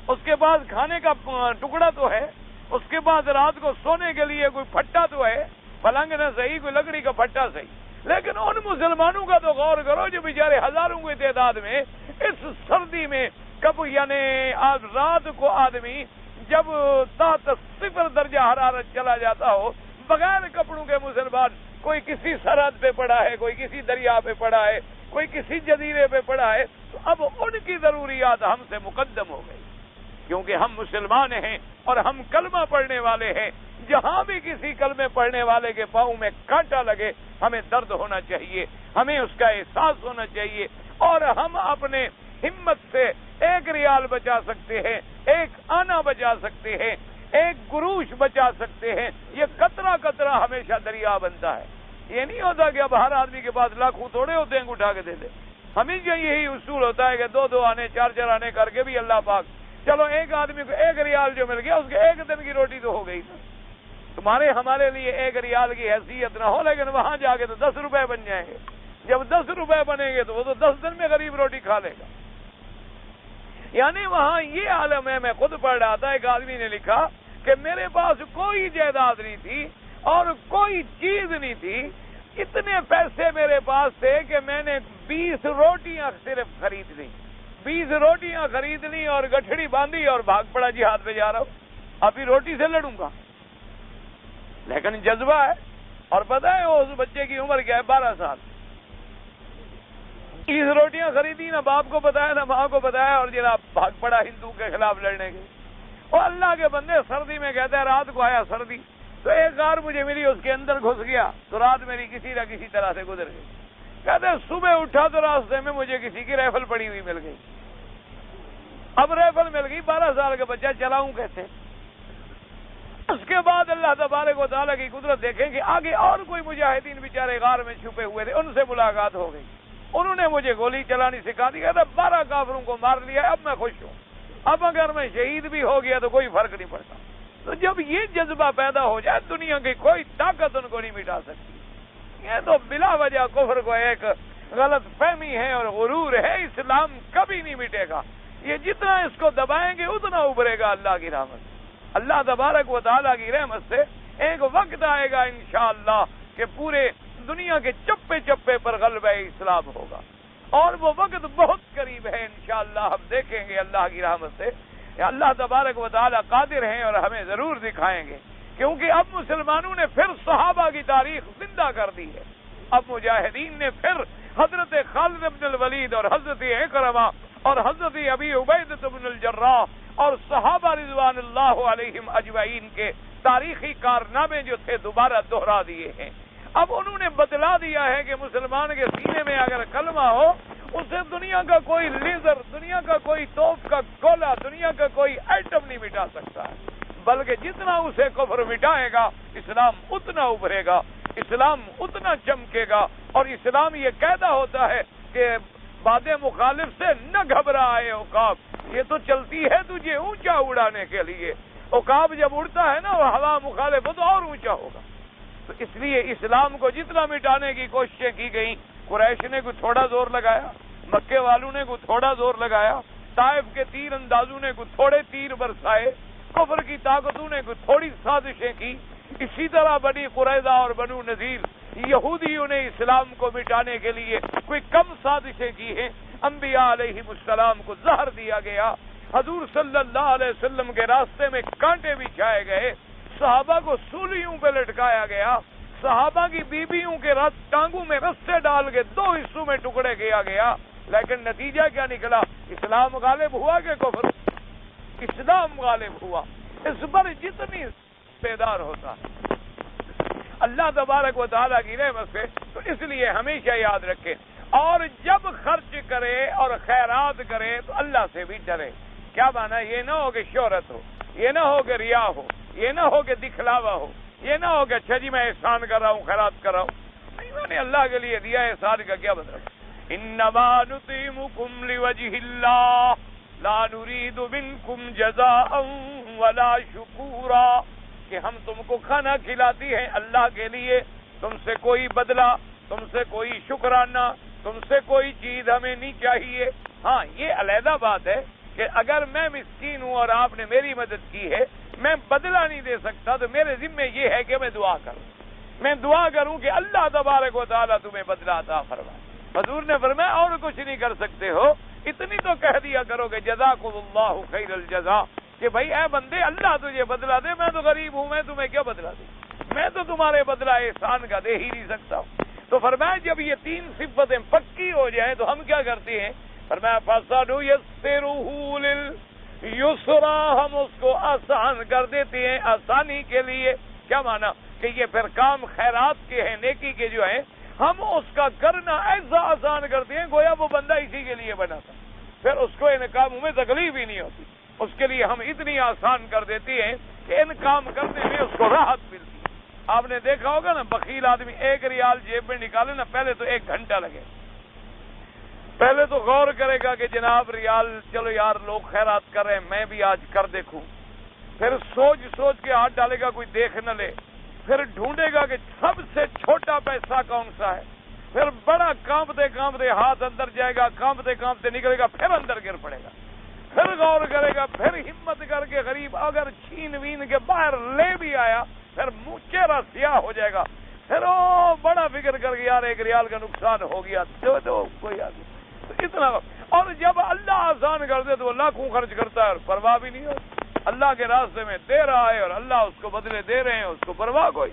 اس کے بعد کھانے کا ٹکڑا تو ہے، اس کے بعد رات کو سونے کے لیے کوئی پھٹا تو ہے، پلنگ نہ صحیح کوئی لکڑی کا پھٹا صحیح، لیکن ان مسلمانوں کا تو غور کرو جو بیچارے ہزاروں کی تعداد میں اس سردی میں کب، یعنی آج رات کو آدمی جب تحت 0 درجہ حرارت چلا جاتا ہو، بغیر کپڑوں کے مسلمان، کوئی کسی سرحد پہ پڑا ہے، کوئی کسی دریا پہ پڑا ہے، کوئی کسی جزیرے پہ پڑا ہے، تو اب ان کی ضروریات ہم سے مقدم ہو گئی، کیونکہ ہم مسلمان ہیں اور ہم کلمہ پڑھنے والے ہیں۔ جہاں بھی کسی کلمے پڑھنے والے کے پاؤں میں کانٹا لگے ہمیں درد ہونا چاہیے، ہمیں اس کا احساس ہونا چاہیے، اور ہم اپنے ہمت سے 1 ریال بچا سکتے ہیں، 1 آنا بچا سکتے ہیں، 1 گروش بچا سکتے ہیں۔ یہ قطرہ قطرہ ہمیشہ دریا بنتا ہے۔ یہ نہیں ہوتا کہ اب ہر آدمی کے پاس لاکھوں تھوڑے ہوتے ہیں اٹھا کے دے دے۔ ہمیشہ یہی اصول ہوتا ہے کہ 2 آنے 4 آنے کر کے بھی اللہ پاک، چلو ایک آدمی کو 1 ریال جو مل گیا اس کے 1 دن کی روٹی تو ہو گئی نا۔ تمہارے ہمارے لیے 1 ریال کی حیثیت نہ ہو، لیکن وہاں جا کے تو 10 روپے بن جائیں گے۔ جب 10 روپے بنیں گے تو وہ تو 10 دن میں غریب روٹی کھا لے گا۔ یعنی وہاں یہ عالم ہے۔ میں خود پڑھ رہا تھا، ایک آدمی نے لکھا کہ میرے پاس کوئی جائیداد نہیں تھی اور کوئی چیز نہیں تھی، اتنے پیسے میرے پاس تھے کہ میں نے 20 روٹیاں صرف خرید لی، 20 روٹیاں خرید لی اور گٹھڑی باندھی اور بھاگ پڑا جہاد پہ جا رہا ہوں، ابھی روٹی سے لڑوں گا۔ لیکن جذبہ ہے، اور پتہ ہے اس بچے کی عمر کیا ہے؟ 12 سال۔ 30 روٹیاں خریدی، نہ باپ کو بتایا نہ ماں کو بتایا، اور جناب بھاگ پڑا ہندو کے خلاف لڑنے کے۔ اور اللہ کے بندے سردی میں کہتے ہیں، رات کو آیا سردی تو ایک غار مجھے ملی، اس کے اندر گھس گیا تو رات میری کسی نہ کسی طرح سے گزر گئی۔ کہتے ہیں صبح اٹھا تو راستے میں مجھے کسی کی رائفل پڑی ہوئی مل گئی۔ اب رائفل مل گئی، 12 سال کا بچہ، چلاؤں کیسے؟ اس کے بعد اللہ تبارک و تعالیٰ کی قدرت دیکھیں کہ آگے اور کوئی مجاہدین بیچارے غار میں چھپے ہوئے تھے، ان سے ملاقات ہو گئی، انہوں نے مجھے گولی چلانی سکھا دی۔ کہتا 12 کافروں کو مار لیا، اب میں خوش ہوں، اب اگر میں شہید بھی ہو گیا تو کوئی فرق نہیں پڑتا۔ تو جب یہ جذبہ پیدا ہو جائے، دنیا کی کوئی طاقت ان کو نہیں مٹا سکتی۔ یہ تو بلا وجہ کفر کو ایک غلط فہمی ہے اور غرور ہے، اسلام کبھی نہیں مٹے گا۔ یہ جتنا اس کو دبائیں گے اتنا ابھرے گا اللہ کی رحمت۔ اللہ تبارک و تعالیٰ کی رحمت سے ایک وقت آئے گا انشاءاللہ کہ پورے دنیا کے چپے چپے پر غلبہ اسلام ہوگا، اور وہ وقت بہت قریب ہے انشاءاللہ. ہم دیکھیں گے اللہ کی رحمت سے. اللہ تبارک و تعالی قادر ہیں اور ہمیں ضرور دکھائیں گے، کیونکہ اب مسلمانوں نے پھر صحابہ کی تاریخ زندہ کر دی ہے. اب مجاہدین نے پھر حضرت خالد بن الولید اور حضرت اکرمہ اور حضرت ابی عبیدہ بن الجراح اور صحابہ رضوان اللہ علیہم اجمعین کے تاریخی کارنامے جو تھے دوبارہ دہرا دیے ہیں. اب انہوں نے بتلا دیا ہے کہ مسلمان کے سینے میں اگر کلمہ ہو، اسے دنیا کا کوئی لیزر، دنیا کا کوئی توپ کا گولہ، دنیا کا کوئی ایٹم نہیں مٹا سکتا ہے، بلکہ جتنا اسے کفر مٹائے گا اسلام اتنا ابھرے گا، اسلام اتنا چمکے گا. اور اسلام یہ کہتا ہوتا ہے کہ باد مخالف سے نہ گھبرائے عقاب، یہ تو چلتی ہے تجھے اونچا اڑانے کے لیے. عقاب جب اڑتا ہے نا وہ ہوا مخالف تو اور اونچا ہوگا. تو اس لیے اسلام کو جتنا مٹانے کی کوششیں کی گئیں، قریش نے کوئی تھوڑا زور لگایا، مکے والوں نے کوئی تھوڑا زور لگایا، طائف کے تیر اندازوں نے کوئی تھوڑے تیر برسائے، کفر کی طاقتوں نے کوئی تھوڑی سازشیں کی. اسی طرح بنی قریظہ اور بنو نذیر یہودیوں نے اسلام کو مٹانے کے لیے کوئی کم سازشیں کی ہیں. انبیاء علیہم السلام کو زہر دیا گیا، حضور صلی اللہ علیہ وسلم کے راستے میں کانٹے بچھائے گئے، صحابہ کو سولیوں پہ لٹکایا گیا، صحابہ کی بیویوں کے ٹانگوں میں رسے ڈال کے 2 حصوں میں ٹکڑے کیا گیا. لیکن نتیجہ کیا نکلا؟ اسلام غالب ہوا کہ کفر؟ اسلام غالب ہوا. اس پر جتنی بیدار ہوتا اللہ تبارک و تعالیٰ کی رحمت سے. تو اس لیے ہمیشہ یاد رکھیں، اور جب خرچ کرے اور خیرات کرے تو اللہ سے بھی ڈرے. کیا مانا؟ یہ نہ ہو کہ شہرت ہو، یہ نہ ہو کہ ریا ہو، یہ نہ ہو کہ دکھلاوا ہو، یہ نہ ہو کہ اچھا جی میں احسان کر رہا ہوں، خیرات کر رہا ہوں. نہیں، میں نے اللہ کے لیے دیا. احسان کا کیا مطلب؟ انما نطعمکم لوجہ اللہ لا نرید منکم جزاء ولا شکورا، کہ ہم تم کو کھانا کھلاتی ہیں اللہ کے لیے، تم سے کوئی بدلہ، تم سے کوئی شکرانہ، تم سے کوئی چیز ہمیں نہیں چاہیے. ہاں، یہ علیحدہ بات ہے کہ اگر میں مسکین ہوں اور آپ نے میری مدد کی ہے، میں بدلہ نہیں دے سکتا، تو میرے ذمہ یہ ہے کہ میں دعا کروں، میں دعا کروں کہ اللہ تبارک و تعالیٰ تمہیں بدلہ عطا فرمائے. حضور نے فرمایا اور کچھ نہیں کر سکتے ہو، اتنی تو کہہ دیا کرو کہ جزاکم اللہ خیر الجزا، کہ بھائی اے بندے اللہ تجھے بدلہ دے، میں تو غریب ہوں، میں تمہیں کیا بدلہ دوں، میں تو تمہارے بدلہ احسان کا دے ہی نہیں سکتا ہوں. تو فرمایا جب یہ 3 صفتیں پکی ہو جائیں تو ہم کیا کرتے ہیں؟ فرمایا فَسَنُيَسِّرُهُ لِلْيُسْرَىٰ، ہم اس کو آسان کر دیتے ہیں آسانی کے لیے. کیا مانا؟ کہ یہ پھر کام خیرات کے ہیں، نیکی کے جو ہیں، ہم اس کا کرنا ایسا آسان کرتے ہیں گویا وہ بندہ اسی کے لیے بنا تھا، پھر اس کو ان کاموں میں تکلیف ہی نہیں ہوتی. اس کے لیے ہم اتنی آسان کر دیتے ہیں کہ ان کام کرنے میں اس کو راحت ملتی ہے. آپ نے دیکھا ہوگا نا، بخیل آدمی 1 ریال جیب میں نکالے نا، پہلے تو 1 گھنٹہ لگے، پہلے تو غور کرے گا کہ جناب ریال، چلو یار لوگ خیرات کر رہے ہیں، میں بھی آج کر دیکھوں. پھر سوچ سوچ کے ہاتھ ڈالے گا، کوئی دیکھ نہ لے. پھر ڈھونڈے گا کہ سب سے چھوٹا پیسہ کون سا ہے. پھر بڑا کانپتے کانپتے ہاتھ اندر جائے گا، کانپتے کانپتے نکلے گا، پھر اندر گر پڑے گا. پھر غور کرے گا، پھر ہمت کر کے غریب اگر چھین وین کے باہر لے بھی آیا، پھر منہ چہرہ سیاہ ہو جائے گا. پھر وہ بڑا فکر کر کے یار 1 ریال کا نقصان ہو گیا، دو کوئی آدمی. اتنا. اور جب اللہ آسان کر دے تو وہ لاکھوں خرچ کرتا ہے اور پرواہ بھی نہیں ہوتی. اللہ کے راستے میں دے رہا ہے اور اللہ اس کو بدلے دے رہے ہیں، اس کو پرواہ کوئی.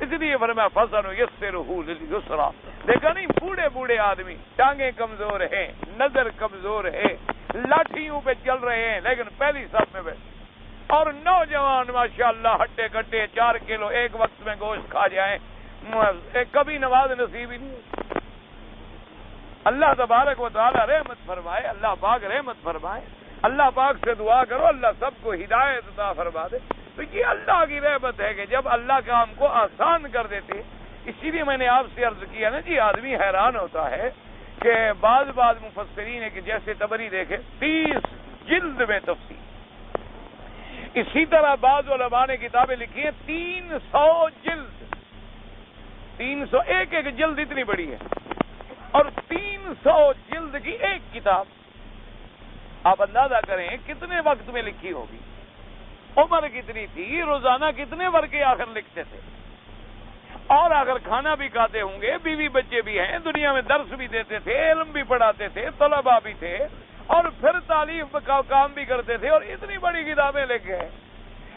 اس لیے فرمایا فَسَنُيَسِّرُهُ لِلْيُسْرَىٰ. دیکھا نہیں، بوڑھے بوڑھے آدمی، ٹانگیں کمزور ہیں، نظر کمزور ہے، لاٹھیوں پہ چل رہے ہیں لیکن پہلی صف میں بیٹھے، اور نوجوان ماشاءاللہ ہٹے کٹے 4 کلو ایک وقت میں گوشت کھا جائیں، کبھی نماز نصیب ہی نہیں ہوتی. اللہ تبارک و تعالی رحمت فرمائے، اللہ پاک رحمت فرمائے. اللہ پاک سے دعا کرو اللہ سب کو ہدایت عطا فرما دے. تو یہ اللہ کی رحمت ہے کہ جب اللہ کام کو آسان کر دیتے. اسی لیے میں نے آپ سے عرض کیا نا جی، آدمی حیران ہوتا ہے کہ بعض مفسرین ہے کہ جیسے طبری دیکھے 30 جلد میں تفسیر، اسی طرح بعض علماء نے کتابیں لکھی ہیں 300 جلد، 300 ایک جلد اتنی بڑی ہے، اور 300 جلد کی ایک کتاب. آپ اندازہ کریں کتنے وقت میں لکھی ہوگی، عمر کتنی تھی، روزانہ کتنے ورقے آخر لکھتے تھے. اور اگر کھانا بھی کھاتے ہوں گے، بیوی بچے بھی ہیں، دنیا میں درس بھی دیتے تھے، علم بھی پڑھاتے تھے، طلباء بھی تھے، اور پھر تعلیم کا کام بھی کرتے تھے، اور اتنی بڑی کتابیں لکھ گئے۔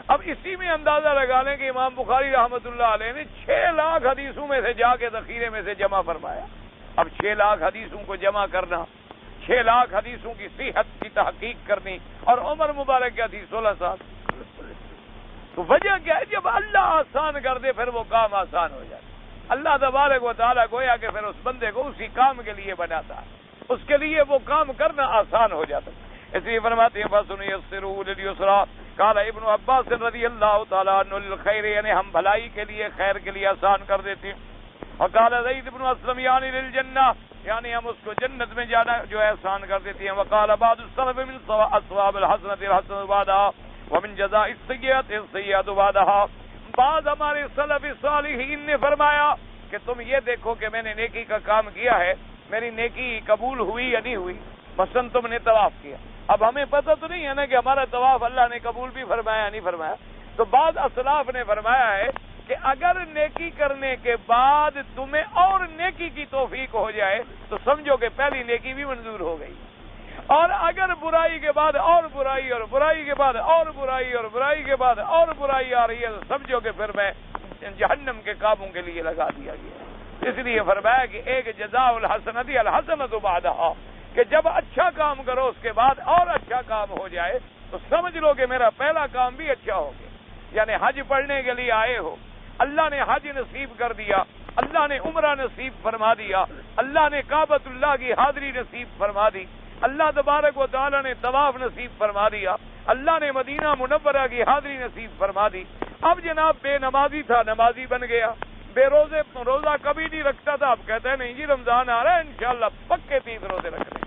اب اسی میں اندازہ لگا لیں کہ امام بخاری رحمۃ اللہ علیہ نے 6 لاکھ حدیثوں میں سے جا کے ذخیرے میں سے جمع فرمایا۔ اب 6 لاکھ حدیثوں کو جمع کرنا، 6 لاکھ حدیثوں کی صحت کی تحقیق کرنی، اور عمر مبارک کیا تھی 16 سال۔ تو وجہ کیا ہے؟ جب اللہ آسان کر دے پھر وہ کام آسان ہو جاتا ہے۔ اللہ تبارک و تعالیٰ گویا کہ پھر اس بندے کو اسی کام کے لیے بناتا ہے، اس کے لیے وہ کام کرنا آسان ہو جاتا ہے۔ اس لیے فرماتے ہیں فَسَنُيَسِّرُهُ لِلْيُسْرَىٰ قال ابن عباس رضی اللہ تعالیٰ عنہ للخیر، یعنی ہم بھلائی کے لیے، خیر کے لیے آسان کر دیتے ہیں۔ وقال زید بن اسلم یعنی للجنہ، یعنی ہم اس کو جنت میں جانا جو ہے آسان کر دیتے ہیں۔ وقال بعض السلف من اصحاب الحسنۃ الحسنۃ بعدها ومن جزاء السیئۃ السیئۃ بعدها، بعض ہمارے سلف صالحین نے فرمایا کہ تم یہ دیکھو کہ میں نے نیکی کا کام کیا ہے، میری نیکی قبول ہوئی یا نہیں ہوئی۔ مثلا تم نے طواف کیا، اب ہمیں پتہ تو نہیں ہے نا کہ ہمارا طواف اللہ نے قبول بھی فرمایا نہیں فرمایا، تو بعض اسلاف نے فرمایا ہے کہ اگر نیکی کرنے کے بعد تمہیں اور نیکی کی توفیق ہو جائے تو سمجھو کہ پہلی نیکی بھی منظور ہو گئی، اور اگر برائی کے بعد اور برائی، اور برائی کے بعد اور برائی، اور برائی کے بعد اور برائی آ رہی ہے تو سمجھو کہ پھر میں جہنم کے کاموں کے لیے لگا دیا گیا۔ اس لیے فرمایا کہ ایک جزاء الحسنۃ الحسنۃ بعدها، کہ جب اچھا کام کرو اس کے بعد اور اچھا کام ہو جائے تو سمجھ لو کہ میرا پہلا کام بھی اچھا ہو گیا۔ یعنی حج پڑھنے کے لیے آئے ہو، اللہ نے حج نصیب کر دیا، اللہ نے عمرہ نصیب فرما دیا، اللہ نے کعبۃ اللہ کی حاضری نصیب فرما دی، اللہ تبارک و تعالیٰ نے طواف نصیب فرما دیا، اللہ نے مدینہ منورہ کی حاضری نصیب فرما دی۔ اب جناب بے نمازی تھا، نمازی بن گیا، بے روزہ کبھی نہیں رکھتا تھا، اب کہتا ہے نہیں جی رمضان آ رہا ہے انشاءاللہ پکے 30 روزے رکھنے۔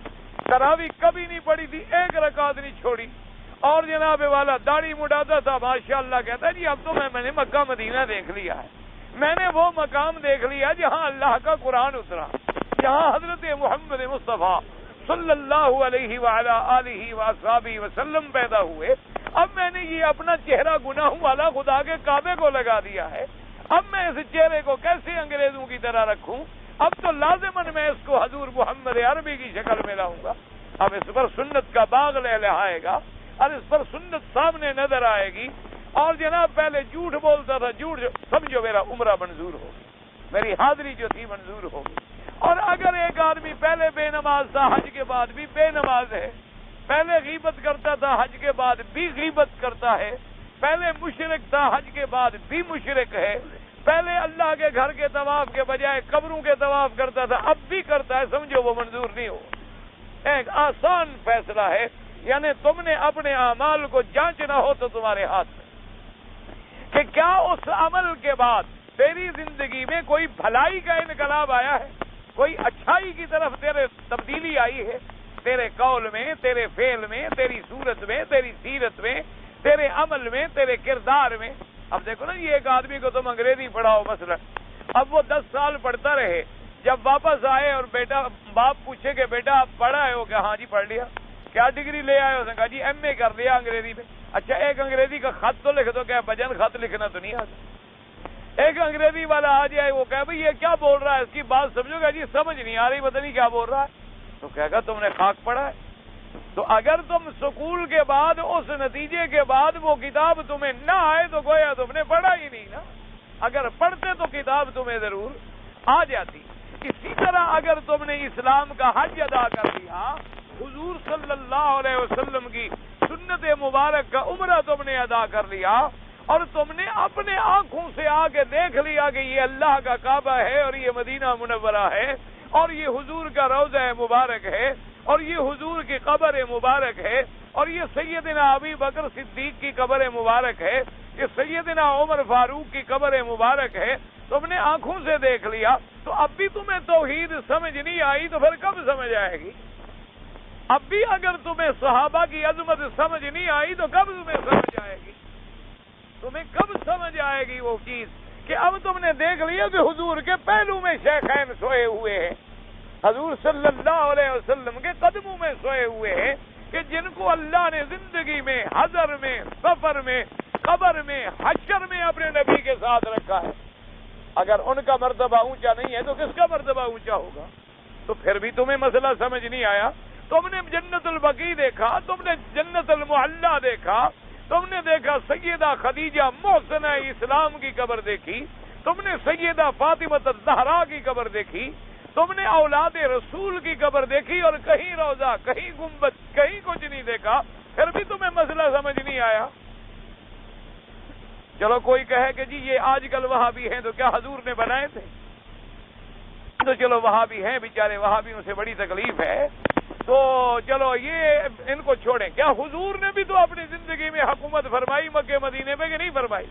تراویح کبھی نہیں پڑی تھی، ایک رکعت نہیں چھوڑی، اور جناب والا داڑھی مڈاتا تھا، ماشاءاللہ کہتا ہے جی اب تو میں نے مکہ مدینہ دیکھ لیا ہے، میں نے وہ مقام دیکھ لیا جہاں اللہ کا قرآن اترا، جہاں حضرت محمد مصطفیٰ صلی اللہ علیہ وعلا آلہ وصحبہ وسلم پیدا ہوئے۔ اب میں نے یہ اپنا چہرہ گناہوں والا خدا کے کعبے کو لگا دیا ہے، اب میں اس چہرے کو کیسے انگریزوں کی طرح رکھوں؟ اب تو لازماً میں اس کو حضور محمد عربی کی شکل میں لاؤں گا۔ اب اس پر سنت کا باغ لہلہائے گا، اور اس پر سنت سامنے نظر آئے گی، اور جناب پہلے جھوٹ بولتا تھا، جھوٹ سمجھو میرا عمرہ منظور ہوگی، میری حاضری جو تھی منظور ہوگی۔ اور اگر ایک آدمی پہلے بے نماز تھا، حج کے بعد بھی بے نماز ہے، پہلے غیبت کرتا تھا، حج کے بعد بھی غیبت کرتا ہے، پہلے مشرک تھا، حج کے بعد بھی مشرک ہے، پہلے اللہ کے گھر کے طواف کے بجائے قبروں کے طواف کرتا تھا، اب بھی کرتا ہے، سمجھو وہ منظور نہیں ہو۔ ایک آسان فیصلہ ہے، یعنی تم نے اپنے اعمال کو جانچنا ہو تو تمہارے ہاتھ میں کہ کیا اس عمل کے بعد تیری زندگی میں کوئی بھلائی کا انقلاب آیا ہے، کوئی اچھائی کی طرف تیرے تبدیلی آئی ہے، تیرے قول میں، تیرے فعل میں، تیری صورت میں، تیری سیرت میں، تیرے عمل میں، تیرے کردار میں۔ اب دیکھو نا، یہ ایک آدمی کو تم انگریزی پڑھاؤ مثلا، اب وہ 10 سال پڑھتا رہے، جب واپس آئے اور بیٹا باپ پوچھے کہ بیٹا آپ پڑھا ہے ہو کیا؟ ہاں جی پڑھ لیا۔ کیا ڈگری لے آئے؟ اس نے کہا جی MA کر لیا انگریزی میں۔ اچھا ایک انگریزی کا خط تو لکھ دو، کیا بجن خط لکھنا تو نہیں آتا؟ ایک انگریزی والا آ جائے، وہ کہے بھائی یہ کیا بول رہا ہے، اس کی بات سمجھو گا جی سمجھ نہیں آ رہی، پتہ نہیں کیا بول رہا ہے، تو کہے گا تم نے خاک پڑھا ہے۔ تو اگر تم سکول کے بعد اس نتیجے کے بعد وہ کتاب تمہیں نہ آئے تو گویا تم نے پڑھا ہی نہیں نا، اگر پڑھتے تو کتاب تمہیں ضرور آ جاتی۔ اسی طرح اگر تم نے اسلام کا حج ادا کر لیا، حضور صلی اللہ علیہ وسلم کی سنت مبارک کا عمرہ تم نے ادا کر لیا، اور تم نے اپنے آنکھوں سے آ کے دیکھ لیا کہ یہ اللہ کا کعبہ ہے، اور یہ مدینہ منورہ ہے، اور یہ حضور کا روضہ مبارک ہے، اور یہ حضور کی قبر مبارک ہے، اور یہ سیدنا ابی بکر صدیق کی قبر مبارک ہے، یہ سیدنا عمر فاروق کی قبر مبارک ہے، تم نے آنکھوں سے دیکھ لیا، تو اب بھی تمہیں توحید سمجھ نہیں آئی تو پھر کب سمجھ آئے گی؟ اب بھی اگر تمہیں صحابہ کی عظمت سمجھ نہیں آئی تو کب تمہیں سمجھ آئے گی؟ تمہیں کب سمجھ آئے گی وہ چیز کہ اب تم نے دیکھ لیا کہ حضور کے پہلو میں شیخین سوئے ہوئے ہیں، حضور صلی اللہ علیہ وسلم کے قدموں میں سوئے ہوئے ہیں، کہ جن کو اللہ نے زندگی میں، حضر میں، سفر میں، قبر میں، حشر میں اپنے نبی کے ساتھ رکھا ہے۔ اگر ان کا مرتبہ اونچا نہیں ہے تو کس کا مرتبہ اونچا ہوگا؟ تو پھر بھی تمہیں مسئلہ سمجھ نہیں آیا. تم نے جنت البقیع دیکھا، تم نے جنت المعلا دیکھا، تم نے دیکھا سیدہ خدیجہ محسنہ اسلام کی قبر دیکھی، تم نے سیدہ فاطمہ الزہرا کی قبر دیکھی، تم نے اولاد رسول کی قبر دیکھی، اور کہیں روضہ، کہیں گنبد، کہیں کچھ نہیں دیکھا، پھر بھی تمہیں مسئلہ سمجھ نہیں آیا. چلو کوئی کہے کہ جی یہ آج کل وہابی ہیں، تو کیا حضور نے بنائے تھے؟ تو چلو وہابی ہیں بیچارے، وہابیوں سے بڑی تکلیف ہے، تو چلو یہ ان کو چھوڑیں. کیا حضور نے بھی تو اپنی زندگی میں حکومت فرمائی مکہ مدینے میں کہ نہیں فرمائی؟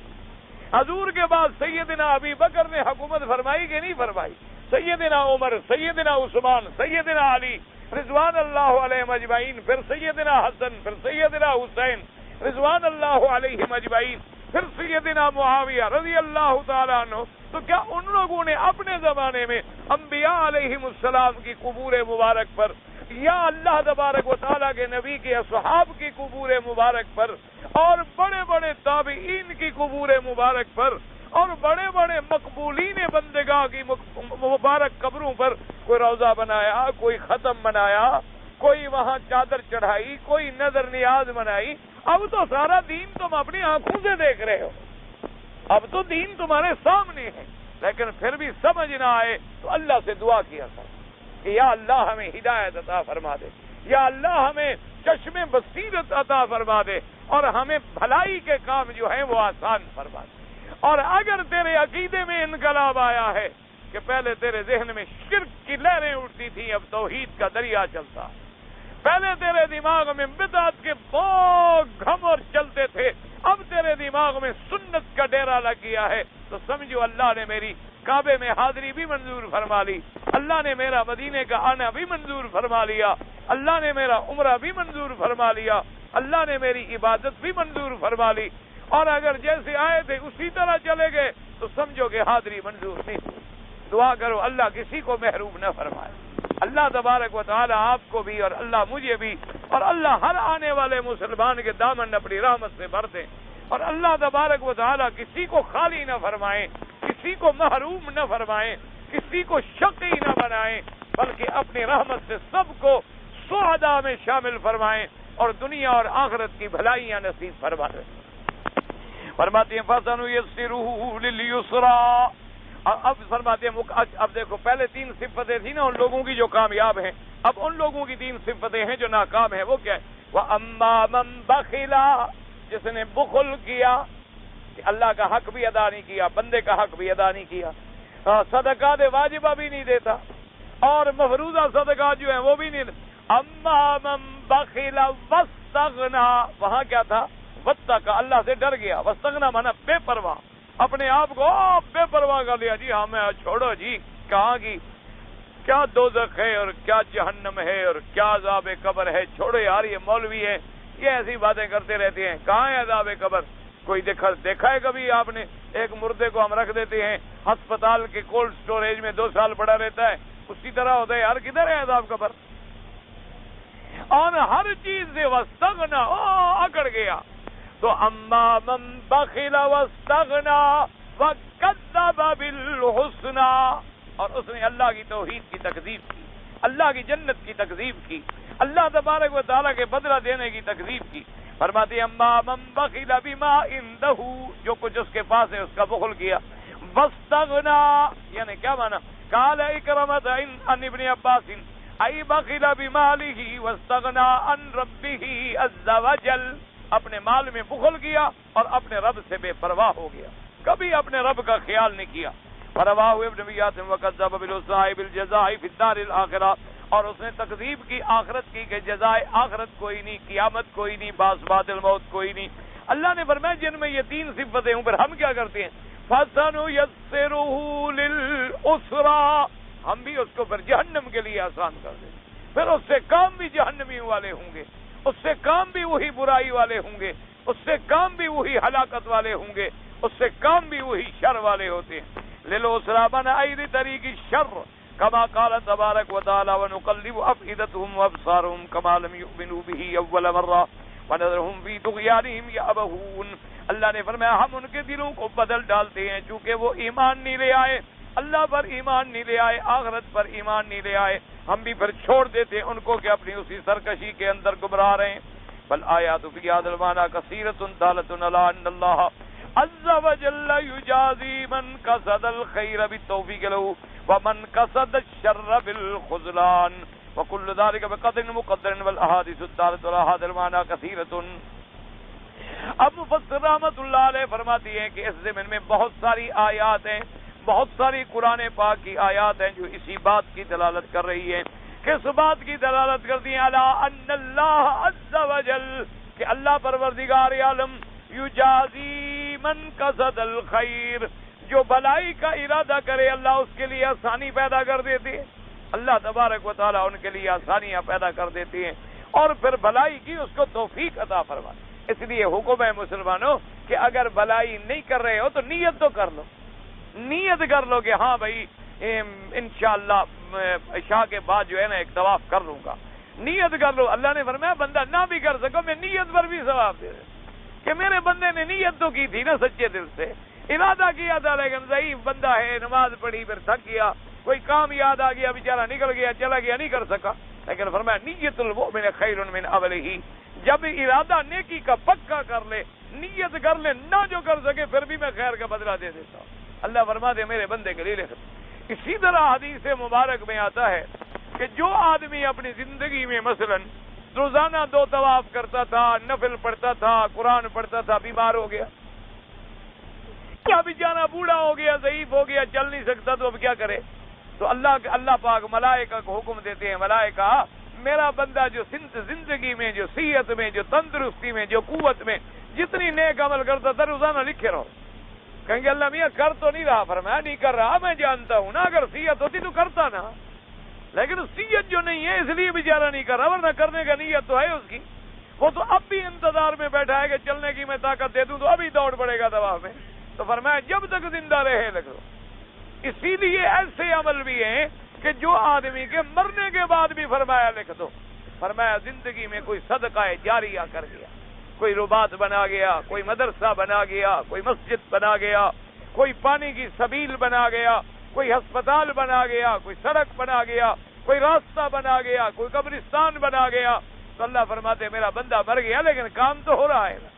حضور کے بعد سیدنا ابی بکر نے حکومت فرمائی کہ نہیں فرمائی؟ سیدنا عمر، سیدنا عثمان، سیدنا علی رضوان اللہ علیہ مجمعین، پھر سیدنا حسن، پھر سیدنا حسین رضوان اللہ علیہ مجمعین، پھر سیدنا معاویہ رضی اللہ تعالیٰ عنہ. تو کیا ان لوگوں نے اپنے زمانے میں انبیاء علیہم السلام کی قبور مبارک پر، یا اللہ تبارک و تعالیٰ کے نبی کے اصحاب کی قبور مبارک پر، اور بڑے بڑے تابعین کی قبور مبارک پر، اور بڑے بڑے مقبولین بندگاہ کی مبارک قبروں پر کوئی روضہ بنایا، کوئی ختم بنایا، کوئی وہاں چادر چڑھائی، کوئی نظر نیاز بنائی؟ اب تو سارا دین تم اپنی آنکھوں سے دیکھ رہے ہو، اب تو دین تمہارے سامنے ہے. لیکن پھر بھی سمجھ نہ آئے تو اللہ سے دعا کیا کر کہ یا اللہ ہمیں ہدایت عطا فرما دے، یا اللہ ہمیں چشم بصیرت عطا فرما دے، اور ہمیں بھلائی کے کام جو ہیں وہ آسان فرما دے. اور اگر تیرے عقیدے میں انقلاب آیا ہے کہ پہلے تیرے ذہن میں شرک کی لہریں اٹھتی تھیں، اب توحید کا دریا چلتا، پہلے تیرے دماغ میں بدعت کے بہت گھمر چلتے تھے، اب تیرے دماغ میں سنت کا ڈیرا لگ گیا ہے، تو سمجھو اللہ نے میری کعبے میں حاضری بھی منظور فرما لی، اللہ نے میرا مدینے کا آنا بھی منظور فرما لیا، اللہ نے میرا عمرہ بھی منظور فرما لیا، اللہ نے میری عبادت بھی منظور فرما لی. اور اگر جیسے آئے تھے اسی طرح چلے گئے تو سمجھو کہ حاضری منظور نہیں. دعا کرو اللہ کسی کو محروم نہ فرمائے. اللہ تبارک و تعالی آپ کو بھی، اور اللہ مجھے بھی، اور اللہ ہر آنے والے مسلمان کے دامن اپنی رحمت سے بھر دیں، اور اللہ تبارک و تعالی کسی کو خالی نہ فرمائیں، کسی کو محروم نہ فرمائیں، کسی کو شقی نہ بنائیں، بلکہ اپنی رحمت سے سب کو سعداء میں شامل فرمائیں، اور دنیا اور آخرت کی بھلائیاں نصیب فرمائیں. فرماتے ہیں فَسَنُيَسِّرُهُ لِلْيُسْرَىٰ. اب فرماتے ہیں اب دیکھو پہلے 3 صفتیں تھیں نا ان لوگوں کی جو کامیاب ہیں، اب ان لوگوں کی 3 صفتیں ہیں جو ناکام ہیں. وہ کیا ہے؟ وَأَمَّا مَن بَخِلَ، جس نے بخل کیا، کہ اللہ کا حق بھی ادا نہیں کیا، بندے کا حق بھی ادا نہیں کیا، صدقات واجبہ بھی نہیں دیتا، اور مفروضہ صدقات جو ہیں وہ بھی نہیں. اما من بخل واستغنا، وہاں کیا تھا؟ واتقى، اللہ سے ڈر گیا. واستغنا مانا بے پرواہ، اپنے آپ کو بے پرواہ کر لیا. جی ہاں میں چھوڑو جی، کہاں کی کیا دوزخ ہے اور کیا جہنم ہے اور کیا عذاب قبر ہے، چھوڑو یار یہ مولوی ہے، یہ ایسی باتیں کرتے رہتے ہیں. کہاں ہے عذاب قبر؟ کوئی دیکھا ہے کبھی آپ نے؟ ایک مردے کو ہم رکھ دیتے ہیں ہسپتال کے کولڈ سٹوریج میں، 2 سال پڑا رہتا ہے، اسی طرح ہوتا ہے. یار کدھر ہے عذاب قبر؟ اور ہر چیز سے واستغنا، اکڑ گیا. تو اما من بخل واستغنا وکذب بالحسنى، اور اس نے اللہ کی توحید کی تکذیب کی، اللہ کی جنت کی تکذیب کی، اللہ تبارک و تعالیٰ کے بدلہ دینے کی تکذیب کی. فرماتے ہیں اما من بخل بما عنده، جو کچھ اس کے پاس ہے اس کا بخل کیا. واستغنا یعنی کیا مانا؟ قال اکرمۃ عن ابن عباس ای بخل بماله واستغنا عن ربه عز وجل، اپنے مال میں بخل کیا اور اپنے رب سے بے پرواہ ہو گیا، کبھی اپنے رب کا خیال نہیں کیا. فرواہ ابن بیات وکذب بالحسنى بالجزاء فی الدار الاخرہ، اور اس نے تکذیب کی آخرت کی کہ جزائے آخرت کوئی نہیں، قیامت کوئی نہیں، بعد بعد الموت کوئی نہیں. اللہ نے فرمایا جن میں یہ 3 صفتیں ہوں، پھر ہم کیا کرتے ہیں؟ فَسَنُيَسِّرُهُ لِلْعُسْرَىٰ، ہم بھی اس کو پھر جہنم کے لیے آسان کر دیں. پھر اس سے کام بھی جہنمیوں والے ہوں گے، اس سے کام بھی وہی برائی والے ہوں گے، اس سے کام بھی وہی ہلاکت والے ہوں گے، اس سے کام بھی وہی شر والے ہوتے ہیں. لِلْعُسْرَىٰ مَنْ أَيْدِ طَرِيقِ الشَّرِّ كما قال تبارك وتعالى ونقلب أفئدتهم وأبصارهم كما لم يؤمنوا به أول مرة وَنَذَرُهُمْ فِي طُغْيَانِهِمْ يَعْمَهُونَ. اللہ نے فرمایا ہم ان کے دلوں کو بدل ڈالتے ہیں چونکہ وہ ایمان نہیں لے آئے, اللہ پر ایمان نہیں لے آئے, آخرت پر ایمان نہیں لے آئے. ہم بھی پھر چھوڑ دیتے ان کو کہ اپنی اسی سرکشی کے اندر گمراہ رہے ہیں. بل آیات فی ھذا المعنی کثیرۃ دالۃ علی ان اللہ عز وجل یجازی من قصد الخیر بالتوفیق له ومن قصد الشر بالخذلان وكل ذلك بقدر مقدر والاحاديث الدالة على هذا المعنى كثيرة. اب مفسر رحمۃ اللہ علیہ فرماتی ہیں کہ اس ضمن میں بہت ساری آیات ہیں, بہت ساری قرآن پاک کی آیات ہیں جو اسی بات کی دلالت کر رہی ہیں. کس بات کی دلالت کرتی ہیں؟ علی ان اللہ عز وجل, کہ اللہ پروردگار عالم یجازی من قصد الخیر, جو بھلائی کا ارادہ کرے اللہ اس کے لیے آسانی پیدا کر دیتی ہے. اللہ تبارک و تعالیٰ ان کے لیے آسانیاں پیدا کر دیتی ہیں اور پھر بھلائی کی اس کو توفیق عطا فرماتی. اس لیے حکم ہے مسلمانوں کہ اگر بھلائی نہیں کر رہے ہو تو نیت تو کر لو, نیت کر لو کہ ہاں بھائی انشاءاللہ عشاء کے بعد جو ہے نا ایک طواف کر لوں گا, نیت کر لو. اللہ نے فرمایا بندہ نہ بھی کر سکو میں نیت پر بھی ثواب دے دوں کہ میرے بندے نے نیت تو کی تھی نا سچے دل سے, ارادہ کیا تھا لیکن ضعیف بندہ ہے, نماز پڑھی پھر تھک گیا, کوئی کام یاد آ گیا بیچارہ نکل گیا چلا گیا نہیں کر سکا. لیکن فرمایا نیت المؤمن خیر من عملہ, جب ارادہ نیکی کا پکا کر لے, نیت کر لے, نہ جو کر سکے پھر بھی میں خیر کا بدلہ دے دیتا ہوں. اللہ فرماتے ہیں میرے بندے کے لیے لکھ. اسی طرح حدیث مبارک میں آتا ہے کہ جو آدمی اپنی زندگی میں مثلا روزانہ 2 طواف کرتا تھا, نفل پڑھتا تھا, قرآن پڑھتا تھا, بیمار ہو گیا یا بیچارہ بوڑھا ہو گیا, ضعیف ہو گیا, چل نہیں سکتا, تو اب کیا کرے؟ تو اللہ پاک ملائکہ کو حکم دیتے ہیں, ملائکہ میرا بندہ جو زندگی میں, جو صحت میں, جو تندرستی میں, جو قوت میں جتنی نیک عمل کرتا تھا روزانہ لکھے رہو. کہیں گے اللہ میاں کر تو نہیں رہا. فرمایا نہیں کر رہا, میں جانتا ہوں نا, اگر صحت ہوتی تو کرتا نا, لیکن صحت جو نہیں ہے اس لیے بیچارہ نہیں کر رہا, ورنہ کرنے کا نیت تو ہے اس کی. وہ تو اب بھی انتظار میں بیٹھا ہے کہ چلنے کی میں طاقت دے دوں تو ابھی دوڑ پڑے گا دوا میں. تو فرمایا جب تک زندہ رہے لکھ دو. اسی لیے ایسے عمل بھی ہیں کہ جو آدمی کے مرنے کے بعد بھی فرمایا لکھ دو. فرمایا زندگی میں کوئی صدقہ جاریہ کر گیا, کوئی رباط بنا گیا, کوئی مدرسہ بنا گیا, کوئی مسجد بنا گیا, کوئی پانی کی سبیل بنا گیا, کوئی ہسپتال بنا گیا, کوئی سڑک بنا گیا, کوئی راستہ بنا گیا, کوئی قبرستان بنا گیا, تو اللہ فرماتے میرا بندہ مر گیا لیکن کام تو ہو رہا ہے نا.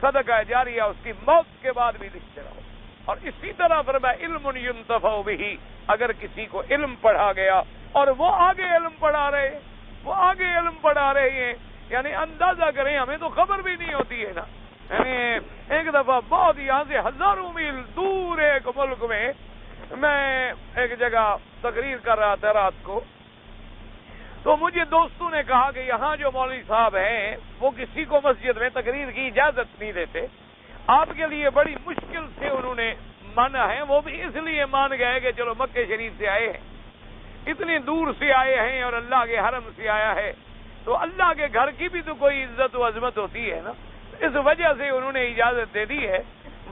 صدقہ جاریہ اس کی موت کے بعد بھی لکھتے رہو. اور اسی طرح فرمایا علم ينتفع به, اگر کسی کو علم پڑھا گیا اور وہ آگے علم پڑھا رہے, وہ آگے علم پڑھا رہے ہیں, یعنی اندازہ کریں ہمیں تو خبر بھی نہیں ہوتی ہے نا. یعنی ایک دفعہ بہت یہاں سے ہزاروں میل دور ایک ملک میں ایک جگہ تقریر کر رہا تھا رات کو, تو مجھے دوستوں نے کہا کہ یہاں جو مولوی صاحب ہیں وہ کسی کو مسجد میں تقریر کی اجازت نہیں دیتے, آپ کے لیے بڑی مشکل سے انہوں نے مانا ہے. وہ بھی اس لیے مان گئے کہ چلو مکہ شریف سے آئے ہیں, اتنی دور سے آئے ہیں اور اللہ کے حرم سے آیا ہے تو اللہ کے گھر کی بھی تو کوئی عزت و عظمت ہوتی ہے نا, اس وجہ سے انہوں نے اجازت دے دی ہے.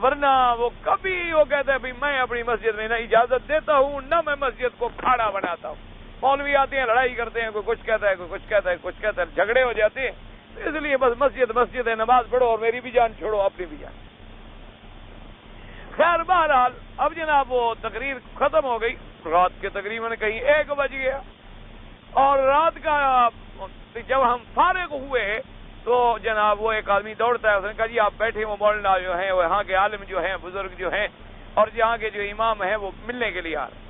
ورنہ وہ کبھی وہ کہتا ہے میں اپنی مسجد میں نہ اجازت دیتا ہوں نہ میں مسجد کو کھاڑا بناتا ہوں. مولوی آتے ہیں لڑائی کرتے ہیں, کوئی کچھ کہتا ہے, کوئی کچھ کہتا ہے, کچھ کہتا ہے, جھگڑے ہو جاتے ہیں. اس لیے بس مسجد ہے, نماز پڑھو اور میری بھی جان چھوڑو اپنی بھی جان. خیر بہرحال اب جناب وہ تقریر ختم ہو گئی, رات کے تقریباً کہیں 1 بج گیا, اور رات کا جب ہم فارغ ہوئے تو جناب وہ ایک آدمی دوڑتا ہے, اس نے کہا جی آپ بیٹھے, وہ مولانا جو ہیں, وہ یہاں کے عالم جو ہیں, بزرگ جو ہیں اور یہاں کے جو امام ہیں وہ ملنے کے لیے آ رہے.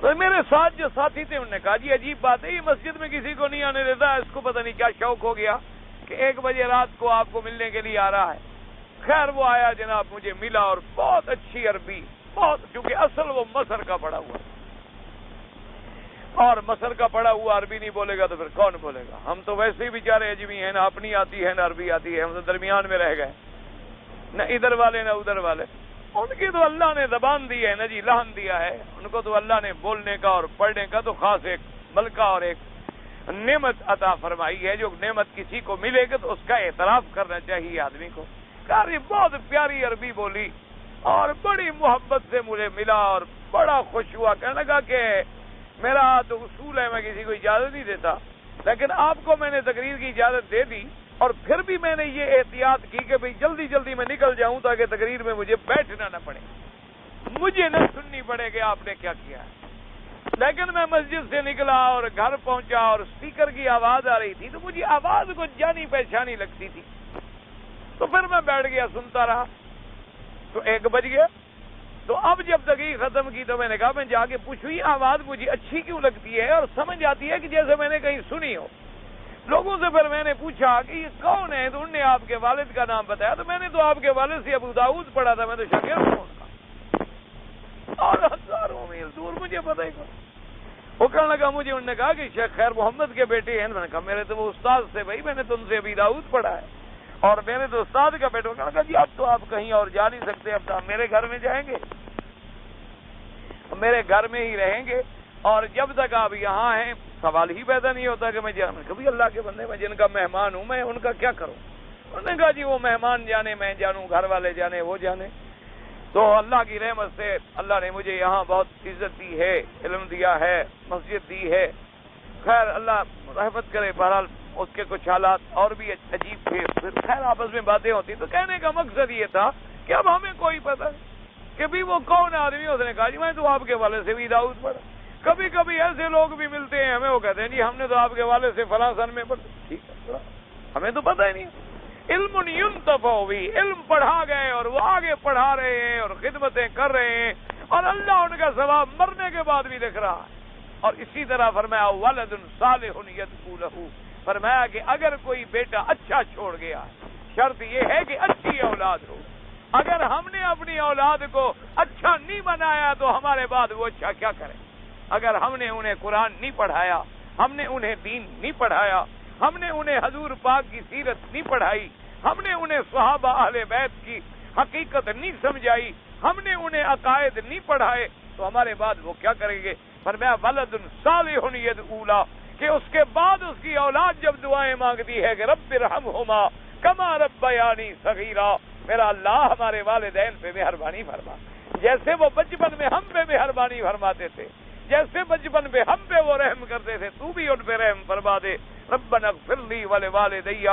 تو میرے ساتھ جو ساتھی تھے انہوں نے کہا جی عجیب بات ہے, یہ مسجد میں کسی کو نہیں آنے دیتا, اس کو پتہ نہیں کیا شوق ہو گیا کہ 1 بجے رات کو آپ کو ملنے کے لیے آ رہا ہے. خیر وہ آیا جناب, مجھے ملا اور بہت اچھی عربی, بہت, کیونکہ اصل وہ مصر کا پڑا ہوا, اور مصر کا پڑا ہوا عربی نہیں بولے گا تو پھر کون بولے گا. ہم تو ویسے ہی بیچارے اجمی ہیں, نہ اپنی آتی ہے نہ عربی آتی ہے, ہم تو درمیان میں رہ گئے, نہ ادھر والے نہ ادھر والے. ان کی تو اللہ نے زبان دی ہے نا جی, لہن دیا ہے ان کو, تو اللہ نے بولنے کا اور پڑھنے کا تو خاص ایک ملکہ اور ایک نعمت عطا فرمائی ہے. جو نعمت کسی کو ملے گا تو اس کا اعتراف کرنا چاہیے آدمی کو. کاری بہت پیاری عربی بولی اور بڑی محبت سے مجھے ملا اور بڑا خوش ہوا. کہنے لگا کہ میرا تو اصول ہے, میں کسی کو اجازت نہیں دیتا, لیکن آپ کو میں نے تقریر کی اجازت دے دی اور پھر بھی میں نے یہ احتیاط کی کہ بھئی جلدی جلدی میں نکل جاؤں تاکہ تقریر میں مجھے بیٹھنا نہ پڑے، مجھے نہ سننی پڑے کہ آپ نے کیا کیا ہے۔ لیکن میں مسجد سے نکلا اور گھر پہنچا اور اسپیکر کی آواز آ رہی تھی تو مجھے آواز کو جانی پہچانی لگتی تھی، تو پھر میں بیٹھ گیا سنتا رہا، تو 1 بج گیا۔ تو اب جب تقریر ختم کی تو میں نے کہا میں جا کے پوچھوں یہ آواز مجھے اچھی کیوں لگتی ہے اور سمجھ آتی ہے کہ جیسے میں نے کہیں سنی ہو۔ لوگوں سے پھر میں نے پوچھا کہ یہ کون ہے، تو انہوں نے آپ کے والد کا نام بتایا، تو میں نے تو آپ کے والد سے ابو داؤد پڑھا تھا، میں تو شاگرد ہوں ان کا، اور ہزاروں میل دور مجھے پتہ ہی نہیں۔ وہ کہنے لگا مجھے، انہوں نے کہا کہ شیخ خیر محمد کے بیٹے ہیں، میں نے کہا میرے تو وہ استاد سے، بھائی میں نے تو ان سے ابی داؤد پڑھا ہے اور میرے تو استاد کا بیٹا۔ کہنے لگا جی اب تو آپ کہیں اور جا نہیں سکتے، اب تو آپ میرے گھر میں جائیں گے، میرے گھر میں ہی رہیں گے، اور جب تک آپ یہاں ہیں سوال ہی پیدا نہیں ہوتا کہ میں جانا۔ کبھی اللہ کے بندے میں جن کا مہمان ہوں میں ان کا کیا کروں؟ انہوں نے کہا جی وہ مہمان جانے میں جانوں، گھر والے جانے وہ جانے۔ تو اللہ کی رحمت سے اللہ نے مجھے یہاں بہت عزت دی ہے، علم دیا ہے، مسجد دی ہے، خیر اللہ رحمت کرے۔ بہرحال اس کے کچھ حالات اور بھی عجیب تھے، پھر خیر آپس میں باتیں ہوتی، تو کہنے کا مقصد یہ تھا کہ اب ہمیں کوئی پتہ نہیں کہ بھی وہ کون آدمی۔ اس نے کہا جی میں تو آپ کے والد سے بھی داؤد پڑھا۔ کبھی کبھی ایسے لوگ بھی ملتے ہیں ہمیں، وہ کہتے ہیں جی ہم نے تو آپ کے والد سے فلاں سن میں پڑھا۔ ٹھیک ہے، ہمیں تو پتہ ہی نہیں۔ علم ينتفع بھی، علم پڑھا گئے اور وہ آگے پڑھا رہے ہیں اور خدمتیں کر رہے ہیں، اور اللہ ان کا ثواب مرنے کے بعد بھی دیکھ رہا ہے۔ اور اسی طرح فرمایا ولد صالح يدعو له، فرمایا کہ اگر کوئی بیٹا اچھا چھوڑ گیا، شرط یہ ہے کہ اچھی اولاد ہو۔ اگر ہم نے اپنی اولاد کو اچھا نہیں بنایا تو ہمارے بعد وہ اچھا کیا کرے؟ اگر ہم نے انہیں قرآن نہیں پڑھایا، ہم نے انہیں دین نہیں پڑھایا، ہم نے انہیں حضور پاک کی سیرت نہیں پڑھائی، ہم نے انہیں صحابہ اہل بیت کی حقیقت نہیں سمجھائی، ہم نے انہیں عقائد نہیں پڑھائے، تو ہمارے بعد وہ کیا کریں گے؟ فرمایا ولد صالح يدعو له، کہ اس کے بعد اس کی اولاد جب دعائیں مانگتی ہے کہ رب ارحمہما کما ربیانی صغیرا، میرا اللہ ہمارے والدین پہ مہربانی فرما، جیسے وہ بچپن میں ہم پہ مہربانی فرماتے تھے، جیسے بچپن پہ ہم پہ وہ رحم کرتے تھے، تو بھی ان پہ رحم فرما دے۔ ربنا اغفر لی ولوالدی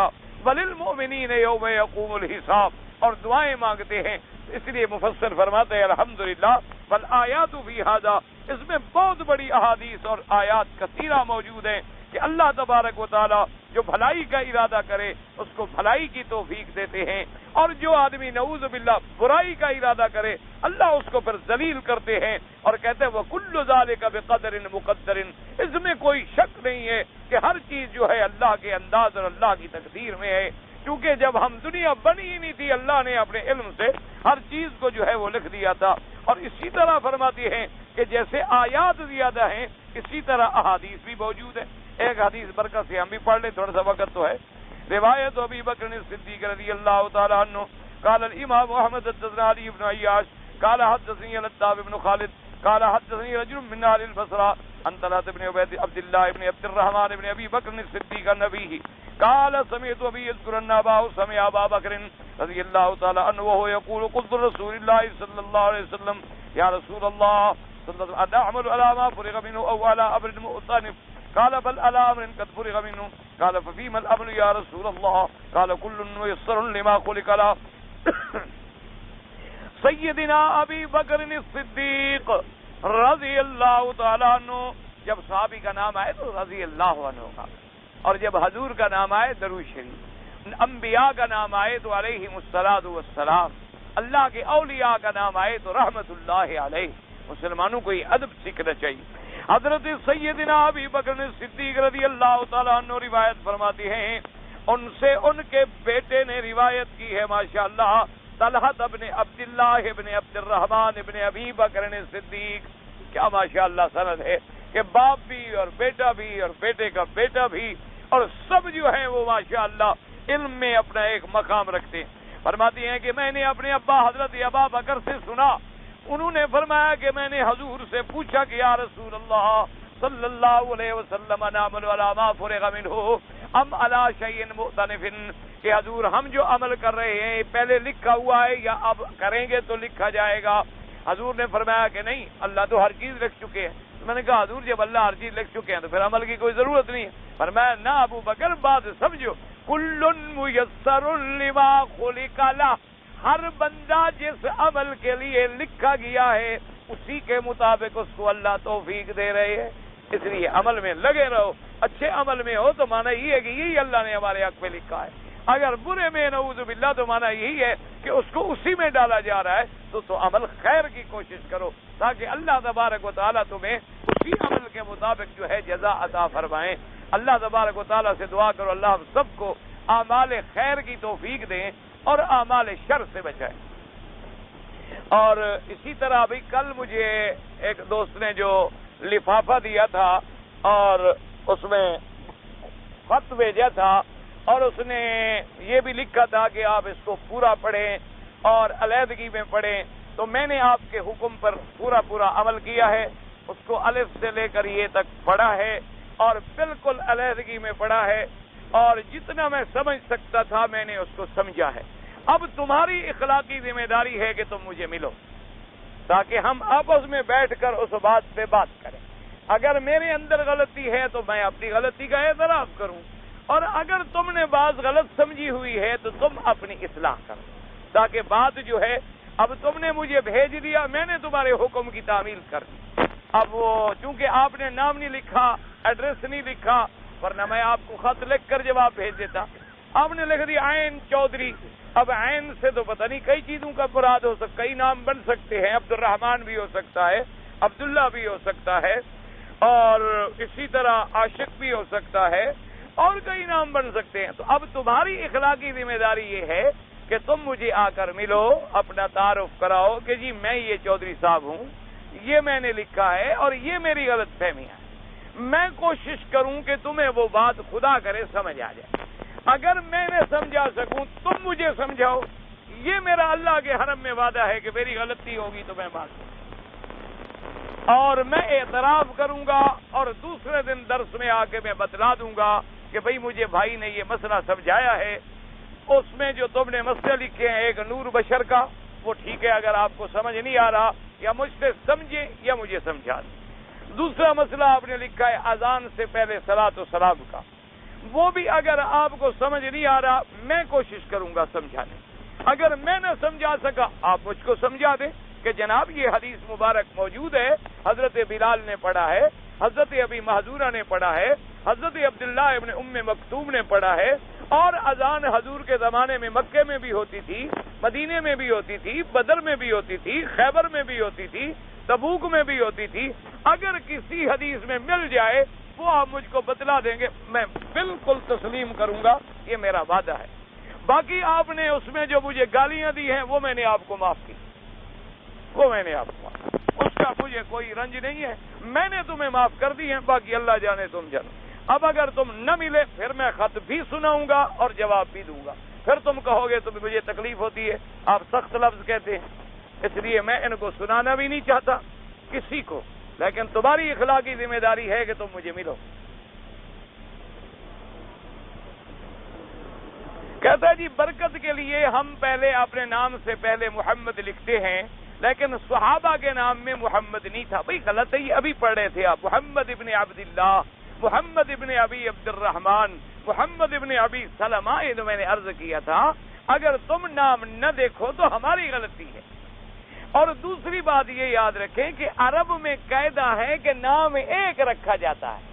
وللمؤمنین یوم یقوم الحساب، اور دعائیں مانگتے ہیں۔ اس لیے مفسر فرماتے ہیں الحمدللہ والآیات فی ھذا، اس میں بہت بڑی احادیث اور آیات کثیرہ موجود ہیں کہ اللہ تبارک و تعالی جو بھلائی کا ارادہ کرے اس کو بھلائی کی توفیق دیتے ہیں، اور جو آدمی نعوذ باللہ برائی کا ارادہ کرے اللہ اس کو پھر ذلیل کرتے ہیں، اور کہتے ہیں وَكُلُّ ذَلِكَ بِقَدْرٍ مُقَدَّرٍ، اس میں کوئی شک نہیں ہے کہ ہر چیز جو ہے اللہ کے انداز اور اللہ کی تقدیر میں ہے، کیونکہ جب ہم دنیا بنی ہی نہیں تھی اللہ نے اپنے علم سے ہر چیز کو جو ہے وہ لکھ دیا تھا۔ اور اسی طرح فرماتی ہیں کہ جیسے آیات زیادہ ہیں اسی طرح احادیث بھی موجود ہے۔ ایک حدیث برکت سے ہم بھی پڑھ لیں، تھوڑا سا وقت تو ہے۔ روایت ابی بکر صدیق رضی اللہ تعالی عنہ قال الامام احمد حدثنا علی بن عیاش قال حدثني لطاف بن خالد قال حدثني رجل من اهل البصرة عن طلحة بن عبد الله بن عبد الرحمن بن ابي بكر الصديق النبي قال سمعت ابي يذكر ان اباه سمع ابا بكر رضي الله تعالى عنه وهو يقول قلت رسول الله صلى الله عليه وسلم يا رسول الله صلى الله عليه وسلم اعمل على ما فرغ منه او على امر مؤتنف قال بل على امر قد فرغ منه قال ففيما الامر يا رسول الله قال كل ميسر لما خلق له سیدنا ابی بکر الصدیق رضی اللہ تعالیٰ عنہ، جب صحابی کا نام آئے تو رضی اللہ عنہ کا، اور جب حضور کا نام آئے درود شریف، انبیاء کا نام آئے تو علیہم الصلاۃ والسلام، اللہ کے اولیاء کا نام آئے تو رحمت اللہ علیہ۔ مسلمانوں کو یہ ادب سیکھنا چاہیے۔ حضرت سیدنا ابی بکر الصدیق رضی اللہ تعالیٰ عنہ روایت فرماتے ہیں، ان سے ان کے بیٹے نے روایت کی ہے ماشاءاللہ، طلحہ ابن عبداللہ ابن عبد الرحمن ابن ابی بکر صدیق، کیا ماشاءاللہ سند ہے کہ باپ بھی اور بیٹا بھی اور بیٹے کا بیٹا بھی، اور سب جو ہیں وہ ماشاءاللہ علم میں اپنا ایک مقام رکھتے ہیں۔ فرماتی ہیں کہ میں نے اپنے ابا حضرت ابا بکر سے سنا، انہوں نے فرمایا کہ میں نے حضور سے پوچھا کہ یا رسول اللہ صلی اللہ علیہ وسلم نعمل علی ما فرغ منہ ام علی شیء مختلف، کہ حضور ہم جو عمل کر رہے ہیں پہلے لکھا ہوا ہے یا اب کریں گے تو لکھا جائے گا؟ حضور نے فرمایا کہ نہیں، اللہ تو ہر چیز لکھ چکے ہیں۔ میں نے کہا حضور جب اللہ ہر چیز لکھ چکے ہیں تو پھر عمل کی کوئی ضرورت نہیں ہے۔ فرمایا نہ ابو بکر بات سمجھو، کل میسر لما خلق لہ، ہر بندہ جس عمل کے لیے لکھا گیا ہے اسی کے مطابق اس کو اللہ توفیق دے رہے ہیں، اس لیے عمل میں لگے رہو، اچھے عمل میں ہو تو معنی یہ ہے کہ یہی اللہ نے ہمارے حق میں لکھا ہے، اگر برے میں نعوذ باللہ تو معنی یہی ہے کہ اس کو اسی میں ڈالا جا رہا ہے، تو عمل خیر کی کوشش کرو تاکہ اللہ تبارک و تعالیٰ تمہیں اسی عمل کے مطابق جو ہے جزا عطا فرمائیں۔ اللہ تبارک و تعالیٰ سے دعا کرو اللہ ہم سب کو اعمال خیر کی توفیق دیں اور اعمال شر سے بچائیں۔ اور اسی طرح ابھی کل مجھے ایک دوست نے جو لفافہ دیا تھا اور اس میں خط بھیجا تھا اور اس نے یہ بھی لکھا تھا کہ آپ اس کو پورا پڑھیں اور علیحدگی میں پڑھیں، تو میں نے آپ کے حکم پر پورا عمل کیا ہے، اس کو الف سے لے کر یہ تک پڑھا ہے اور بالکل علیحدگی میں پڑھا ہے، اور جتنا میں سمجھ سکتا تھا میں نے اس کو سمجھا ہے۔ اب تمہاری اخلاقی ذمہ داری ہے کہ تم مجھے ملو تاکہ ہم آپس میں بیٹھ کر اس بات پہ بات کریں۔ اگر میرے اندر غلطی ہے تو میں اپنی غلطی کا اعتراف کروں، اور اگر تم نے بات غلط سمجھی ہوئی ہے تو تم اپنی اصلاح کرو، تاکہ بات جو ہے اب تم نے مجھے بھیج دیا، میں نے تمہارے حکم کی تعمیل کر دی۔ اب وہ چونکہ آپ نے نام نہیں لکھا، ایڈریس نہیں لکھا، ورنہ میں آپ کو خط لکھ کر جواب بھیج دیتا۔ آپ نے لکھ دیا عین چودھری، اب عین سے تو پتہ نہیں کئی چیزوں کا مراد ہو سکتا، کئی نام بن سکتے ہیں، عبد الرحمن بھی ہو سکتا ہے، عبداللہ بھی ہو سکتا ہے، اور اسی طرح عاشق بھی ہو سکتا ہے، اور کئی نام بن سکتے ہیں۔ تو اب تمہاری اخلاقی ذمہ داری یہ ہے کہ تم مجھے آ کر ملو، اپنا تعارف کراؤ کہ جی میں یہ چودھری صاحب ہوں، یہ میں نے لکھا ہے اور یہ میری غلط فہمیاں ہیں۔ میں کوشش کروں کہ تمہیں وہ بات خدا کرے سمجھ آ جائے، اگر میں نے سمجھا سکوں تم مجھے سمجھاؤ، یہ میرا اللہ کے حرم میں وعدہ ہے کہ میری غلطی ہوگی تو میں معاف کروں اور میں اعتراف کروں گا، اور دوسرے دن درس میں آ کے میں بتلا دوں گا کہ بھئی مجھے بھائی نے یہ مسئلہ سمجھایا ہے، اس میں جو تم نے مسئلہ لکھے ہیں ایک نور بشر کا، وہ ٹھیک ہے، اگر آپ کو سمجھ نہیں آ رہا یا مجھ سے سمجھے یا مجھے سمجھا دیں۔ دوسرا مسئلہ آپ نے لکھا ہے اذان سے پہلے صلاۃ و سلام کا، وہ بھی اگر آپ کو سمجھ نہیں آ رہا میں کوشش کروں گا سمجھانے، اگر میں نہ سمجھا سکا آپ مجھ کو سمجھا دیں کہ جناب یہ حدیث مبارک موجود ہے، حضرت بلال نے پڑھا ہے، حضرت ابی محذورہ نے پڑھا ہے، حضرت عبداللہ ابن ام مکتوم نے پڑھا ہے، اور اذان حضور کے زمانے میں مکے میں بھی ہوتی تھی، مدینے میں بھی ہوتی تھی، بدر میں بھی ہوتی تھی، خیبر میں بھی ہوتی تھی، تبوک میں بھی ہوتی تھی۔ اگر کسی حدیث میں مل جائے وہ آپ مجھ کو بتلا دیں گے، میں بالکل تسلیم کروں گا، یہ میرا وعدہ ہے۔ باقی آپ نے اس میں جو مجھے گالیاں دی ہیں وہ میں نے آپ کو معاف کی، وہ میں نے آپ کو معاف، اس کا مجھے کوئی رنج نہیں ہے، میں نے تمہیں معاف کر دی ہیں، باقی اللہ جانے تم جانو۔ اب اگر تم نہ ملے پھر میں خط بھی سناؤں گا اور جواب بھی دوں گا، پھر تم کہو گے تمہیں مجھے تکلیف ہوتی ہے، آپ سخت لفظ کہتے ہیں، اس لیے میں ان کو سنانا بھی نہیں چاہتا کسی کو، لیکن تمہاری اخلاقی ذمہ داری ہے کہ تم مجھے ملو۔ کہتا ہے جی برکت کے لیے ہم پہلے اپنے نام سے پہلے محمد لکھتے ہیں، لیکن صحابہ کے نام میں محمد نہیں تھا۔ بھئی غلط ہے، یہ ابھی پڑھ رہے تھے آپ، محمد ابن عبداللہ، محمد ابن ابی عبد الرحمن، محمد ابن ابی سلمہ، یہ تو میں نے عرض کیا تھا اگر تم نام نہ دیکھو تو ہماری غلطی ہے۔ اور دوسری بات یہ یاد رکھیں کہ عرب میں قاعدہ ہے کہ نام ایک رکھا جاتا ہے،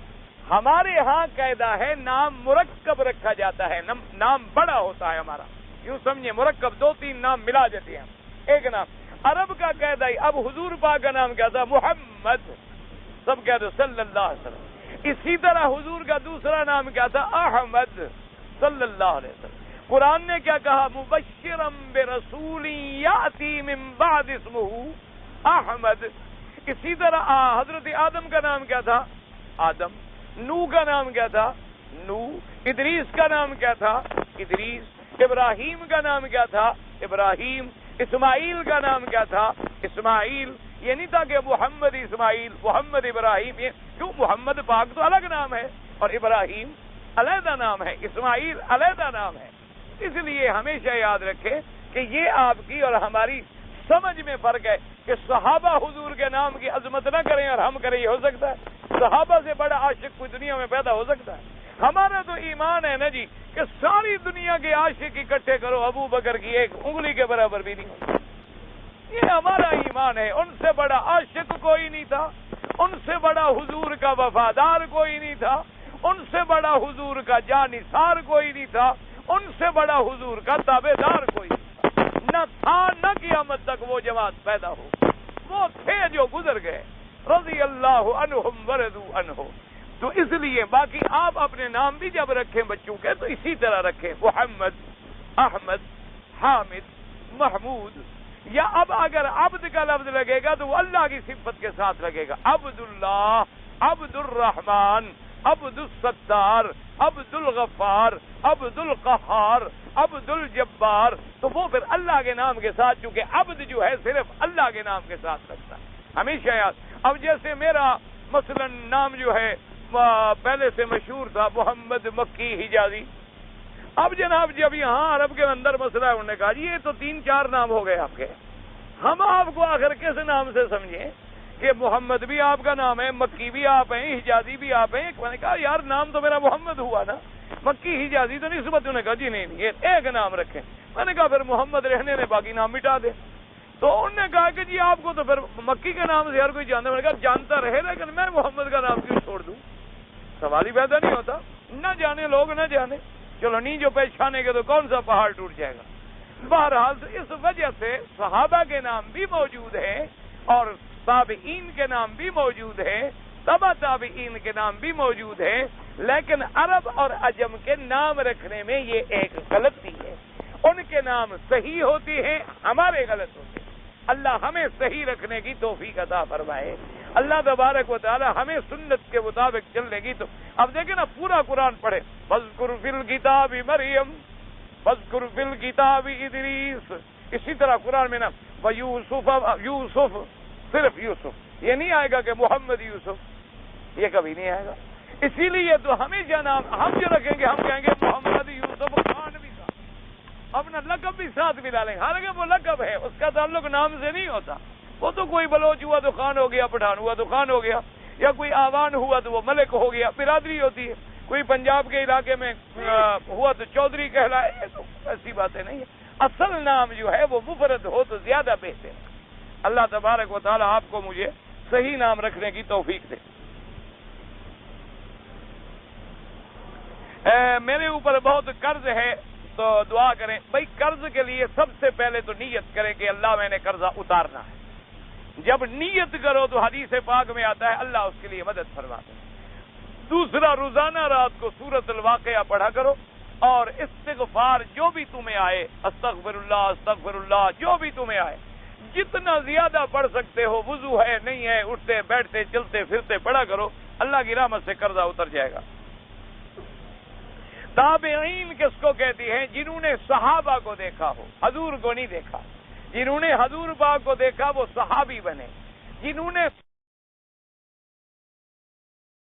ہمارے ہاں قاعدہ ہے نام مرکب رکھا جاتا ہے، نام بڑا ہوتا ہے ہمارا، یوں سمجھے مرکب، دو تین نام ملا دیتے ہیں ایک نام۔ عرب کا قاعدہ ہی، اب حضور پاک کا نام کیا تھا؟ محمد، سب کہتے صلی اللہ علیہ وسلم۔ اسی طرح حضور کا دوسرا نام کیا تھا؟ احمد صلی اللہ علیہ وسلم۔ قرآن نے کیا کہا؟ مبشرا برسول یاتی من بعد اسمہ احمد۔ اسی طرح حضرت آدم کا نام کیا تھا؟ آدم۔ نوح کا نام کیا تھا؟ نوح۔ ادریس کا نام کیا تھا؟ ادریس۔ ابراہیم کا نام کیا تھا؟ ابراہیم۔ اسماعیل کا نام کیا تھا؟ اسماعیل۔ یہ نہیں تھا کہ محمد اسماعیل، محمد ابراہیم، یہ کیوں؟ محمد پاک تو الگ نام ہے اور ابراہیم علیحدہ نام ہے، اسماعیل علیحدہ نام ہے۔ اس لیے ہمیشہ یاد رکھیں کہ یہ آپ کی اور ہماری سمجھ میں فرق ہے کہ صحابہ حضور کے نام کی عظمت نہ کریں اور ہم کریں، یہ ہو سکتا ہے؟ صحابہ سے بڑا عاشق کوئی دنیا میں پیدا ہو سکتا ہے؟ ہمارا تو ایمان ہے نا جی کہ ساری دنیا کے عاشق اکٹھے کرو، ابو بکر کی ایک انگلی کے برابر بھی نہیں ہوتی۔ یہ ہمارا ایمان ہے۔ ان سے بڑا عاشق کوئی نہیں تھا، ان سے بڑا حضور کا وفادار کوئی نہیں تھا، ان سے بڑا حضور کا جانثار کوئی نہیں تھا، ان سے بڑا حضور کا تابع دار کوئی نہیں تھا۔ نہ تھا نہ قیامت تک وہ جماعت پیدا ہو۔ وہ تھے جو گزر گئے، رضی اللہ عنہم ورضوا عنہ۔ تو اس لیے باقی آپ اپنے نام بھی جب رکھیں بچوں کے تو اسی طرح رکھیں، محمد، احمد، حامد، محمود، یا اب اگر عبد کا لفظ لگے گا تو وہ اللہ کی صفت کے ساتھ لگے گا، عبد اللہ، عبد الرحمن، عبد الستار، عبد الغفار، عبد القہار، عبد الجبار، تو وہ پھر اللہ کے نام کے ساتھ، چونکہ عبد جو ہے صرف اللہ کے نام کے ساتھ لگتا ہے ہمیشہ یاد۔ اب جیسے میرا مثلا نام جو ہے پہلے سے مشہور تھا محمد مکی حجازی، اب جناب جب یہاں عرب کے اندر مسئلہ ہے، انہوں نے کہا جی یہ تو 3-4 نام ہو گئے آپ کے، ہم آپ کو آخر کس نام سے سمجھیں کہ محمد بھی آپ کا نام ہے، مکی بھی آپ ہیں، حجازی بھی آپ ہیں۔ میں نے کہا یار نام تو میرا محمد ہوا نا، مکی حجازی تو نسبت۔ انہوں نے کہا جی نہیں یہ ایک نام رکھیں۔ میں نے کہا پھر محمد رہنے نے باقی نام مٹا دے۔ تو انہوں نے کہا کہ جی آپ کو تو پھر مکی کے نام سے ہر کوئی جانتا ہے۔ میں نے کہا جانتا رہے لیکن میں محمد کا نام کیوں چھوڑ دوں؟ سوال ہی پیدا نہیں ہوتا۔ نہ جانے لوگ نہ جانے، چلو نہیں جو پہچانے گے تو کون سا پہاڑ ٹوٹ جائے گا۔ بہرحال تو اس وجہ سے صحابہ کے نام بھی موجود ہیں اور تابعین کے نام بھی موجود ہیں، تبع تابعین کے نام بھی موجود ہیں، لیکن عرب اور عجم کے نام رکھنے میں یہ ایک غلطی ہے۔ ان کے نام صحیح ہوتی ہیں، ہمارے غلط ہوتے ہیں۔ اللہ ہمیں صحیح رکھنے کی توفیق عطا فرمائے۔ اللہ تبارک و تعالی ہمیں سنت کے مطابق چلنے کی تو اب دیکھیں نا پورا قرآن پڑھے، فاذکر فی الکتاب مریم، فاذکر فی الکتاب ادریس، اسی طرح قرآن میں نا ویوسف، یوسف، صرف یوسف، یہ نہیں آئے گا کہ محمد یوسف، یہ کبھی نہیں آئے گا۔ اسی لیے تو ہمیشہ نام ہم جو رکھیں گے ہم کہیں گے محمد یوسف خان بھی تھا، اپنا لقب بھی ساتھ بھی ڈالیں گے، حالانکہ وہ لقب ہے، اس کا تعلق نام سے نہیں ہوتا۔ وہ تو کوئی بلوچ ہوا تو خان ہو گیا، پٹھان ہوا تو خان ہو گیا، یا کوئی آوان ہوا تو وہ ملک ہو گیا، برادری ہوتی ہے۔ کوئی پنجاب کے علاقے میں ہوا تو چودھری کہلائے، یہ تو ایسی باتیں نہیں ہیں۔ اصل نام جو ہے وہ مفرد ہو تو زیادہ بہتر ہے۔ اللہ تبارک و تعالی آپ کو مجھے صحیح نام رکھنے کی توفیق دے۔ میرے اوپر بہت قرض ہے تو دعا کریں۔ بھائی قرض کے لیے سب سے پہلے تو نیت کریں کہ اللہ میں نے قرضہ اتارنا ہے۔ جب نیت کرو تو حدیث پاک میں آتا ہے اللہ اس کے لیے مدد فرماتے ہیں۔ دوسرا، روزانہ رات کو سورۃ الواقعہ پڑھا کرو اور استغفار جو بھی تمہیں آئے، استغفر اللہ جو بھی تمہیں آئے، جتنا زیادہ پڑھ سکتے ہو، وضو ہے نہیں ہے، اٹھتے بیٹھتے چلتے پھرتے پڑھا کرو، اللہ کی رحمت سے قرضہ اتر جائے گا۔ تابعین کس کو کہتی ہیں؟ جنہوں نے صحابہ کو دیکھا ہو، حضور کو نہیں دیکھا۔ جنہوں نے حضور پاک کو دیکھا وہ صحابی بنے، جنہوں نے